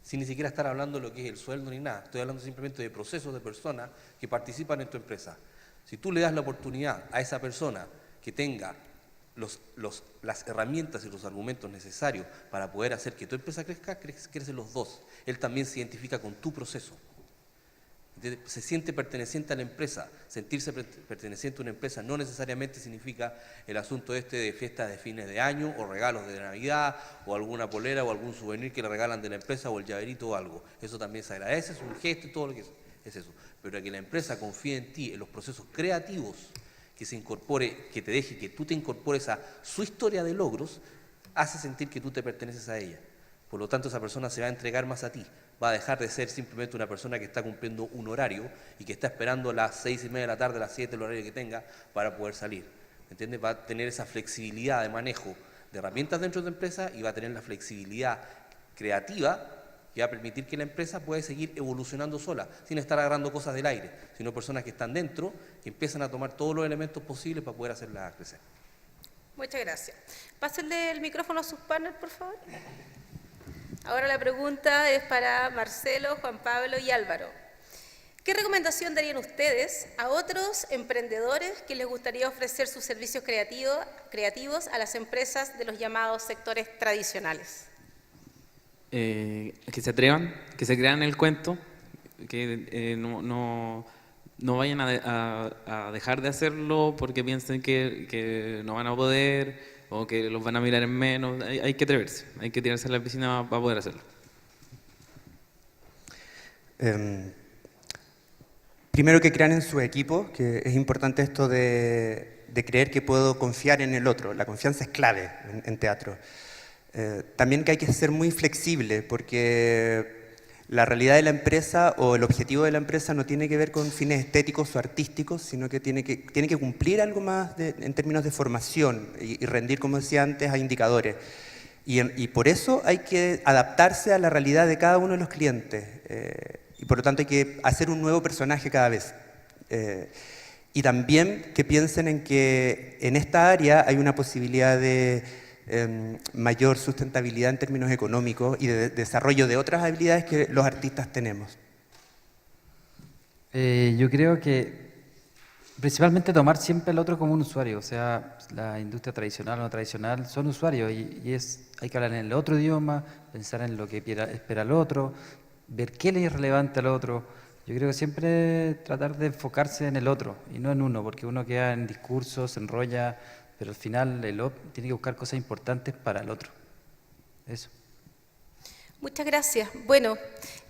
Sin ni siquiera estar hablando de lo que es el sueldo ni nada. Estoy hablando simplemente de procesos de personas que participan en tu empresa. Si tú le das la oportunidad a esa persona que tenga las herramientas y los argumentos necesarios para poder hacer que tu empresa crezca, crecen los dos. Él también se identifica con tu proceso. Se siente perteneciente a la empresa. Sentirse perteneciente a una empresa no necesariamente significa el asunto de fiestas de fines de año o regalos de Navidad o alguna polera o algún souvenir que le regalan de la empresa o el llaverito o algo. Eso también se agradece, es un gesto y todo lo que es eso. Pero que la empresa confíe en ti, en los procesos creativos, que se incorpore, que te deje que tú te incorpores a su historia de logros, hace sentir que tú te perteneces a ella. Por lo tanto, esa persona se va a entregar más a ti. Va a dejar de ser simplemente una persona que está cumpliendo un horario y que está esperando las 6:30 de la tarde, las 7, el horario que tenga, para poder salir. ¿Entiendes? Va a tener esa flexibilidad de manejo de herramientas dentro de la empresa y va a tener la flexibilidad creativa que va a permitir que la empresa pueda seguir evolucionando sola, sin estar agarrando cosas del aire, sino personas que están dentro y empiezan a tomar todos los elementos posibles para poder hacerla crecer. Muchas gracias. Pásenle el micrófono a sus partners, por favor. Ahora la pregunta es para Marcelo, Juan Pablo y Álvaro. ¿Qué recomendación darían ustedes a otros emprendedores que les gustaría ofrecer sus servicios creativos a las empresas de los llamados sectores tradicionales? Que se atrevan, que se crean el cuento, que no vayan a dejar de hacerlo porque piensen que no van a poder o que los van a mirar en menos. Hay que atreverse, hay que tirarse a la piscina para poder hacerlo. Primero, que crean en su equipo, que es importante esto de creer que puedo confiar en el otro. La confianza es clave en teatro. También que hay que ser muy flexible, porque la realidad de la empresa o el objetivo de la empresa no tiene que ver con fines estéticos o artísticos, sino que tiene que cumplir algo más en términos de formación y rendir, como decía antes, a indicadores. Y por eso hay que adaptarse a la realidad de cada uno de los clientes. Y por lo tanto hay que hacer un nuevo personaje cada vez. Y también que piensen en que en esta área hay una posibilidad de mayor sustentabilidad en términos económicos y de desarrollo de otras habilidades que los artistas tenemos. Yo creo que principalmente tomar siempre al otro como un usuario, o sea, la industria tradicional o no tradicional son usuarios y hay que hablar en el otro idioma, pensar en lo que espera el otro, ver qué le es relevante al otro. Yo creo que siempre tratar de enfocarse en el otro y no en uno, porque uno queda en discursos, se enrolla, pero al final el otro tiene que buscar cosas importantes para el otro. Eso. Muchas gracias. Bueno,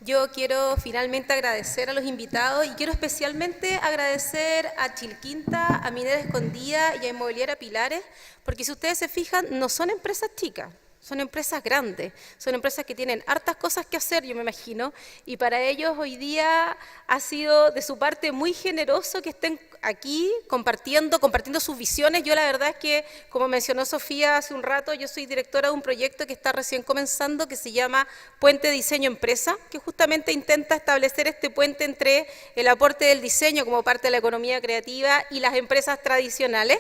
yo quiero finalmente agradecer a los invitados y quiero especialmente agradecer a Chilquinta, a Minera Escondida y a Inmobiliaria Pilares, porque si ustedes se fijan, no son empresas chicas. Son empresas grandes, son empresas que tienen hartas cosas que hacer, yo me imagino, y para ellos hoy día ha sido de su parte muy generoso que estén aquí compartiendo sus visiones. Yo la verdad es que, como mencionó Sofía hace un rato, yo soy directora de un proyecto que está recién comenzando, que se llama Puente Diseño Empresa, que justamente intenta establecer este puente entre el aporte del diseño como parte de la economía creativa y las empresas tradicionales.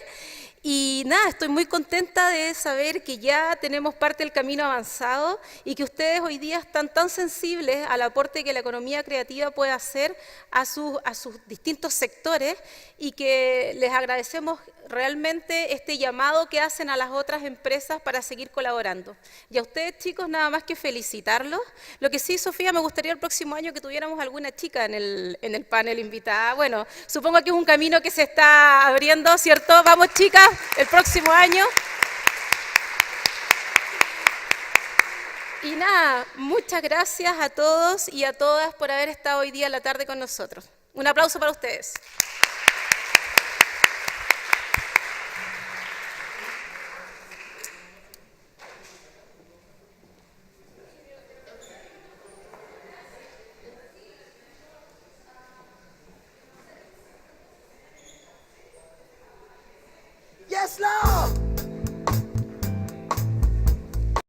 Y nada, estoy muy contenta de saber que ya tenemos parte del camino avanzado y que ustedes hoy día están tan sensibles al aporte que la economía creativa puede hacer a sus distintos sectores, y que les agradecemos realmente este llamado que hacen a las otras empresas para seguir colaborando. Y a ustedes, chicos, nada más que felicitarlos. Lo que sí, Sofía, me gustaría el próximo año que tuviéramos alguna chica en el panel invitada. Bueno, supongo que es un camino que se está abriendo, ¿cierto? Vamos, chicas, el próximo año. Y nada, muchas gracias a todos y a todas por haber estado hoy día en la tarde con nosotros. Un aplauso para ustedes.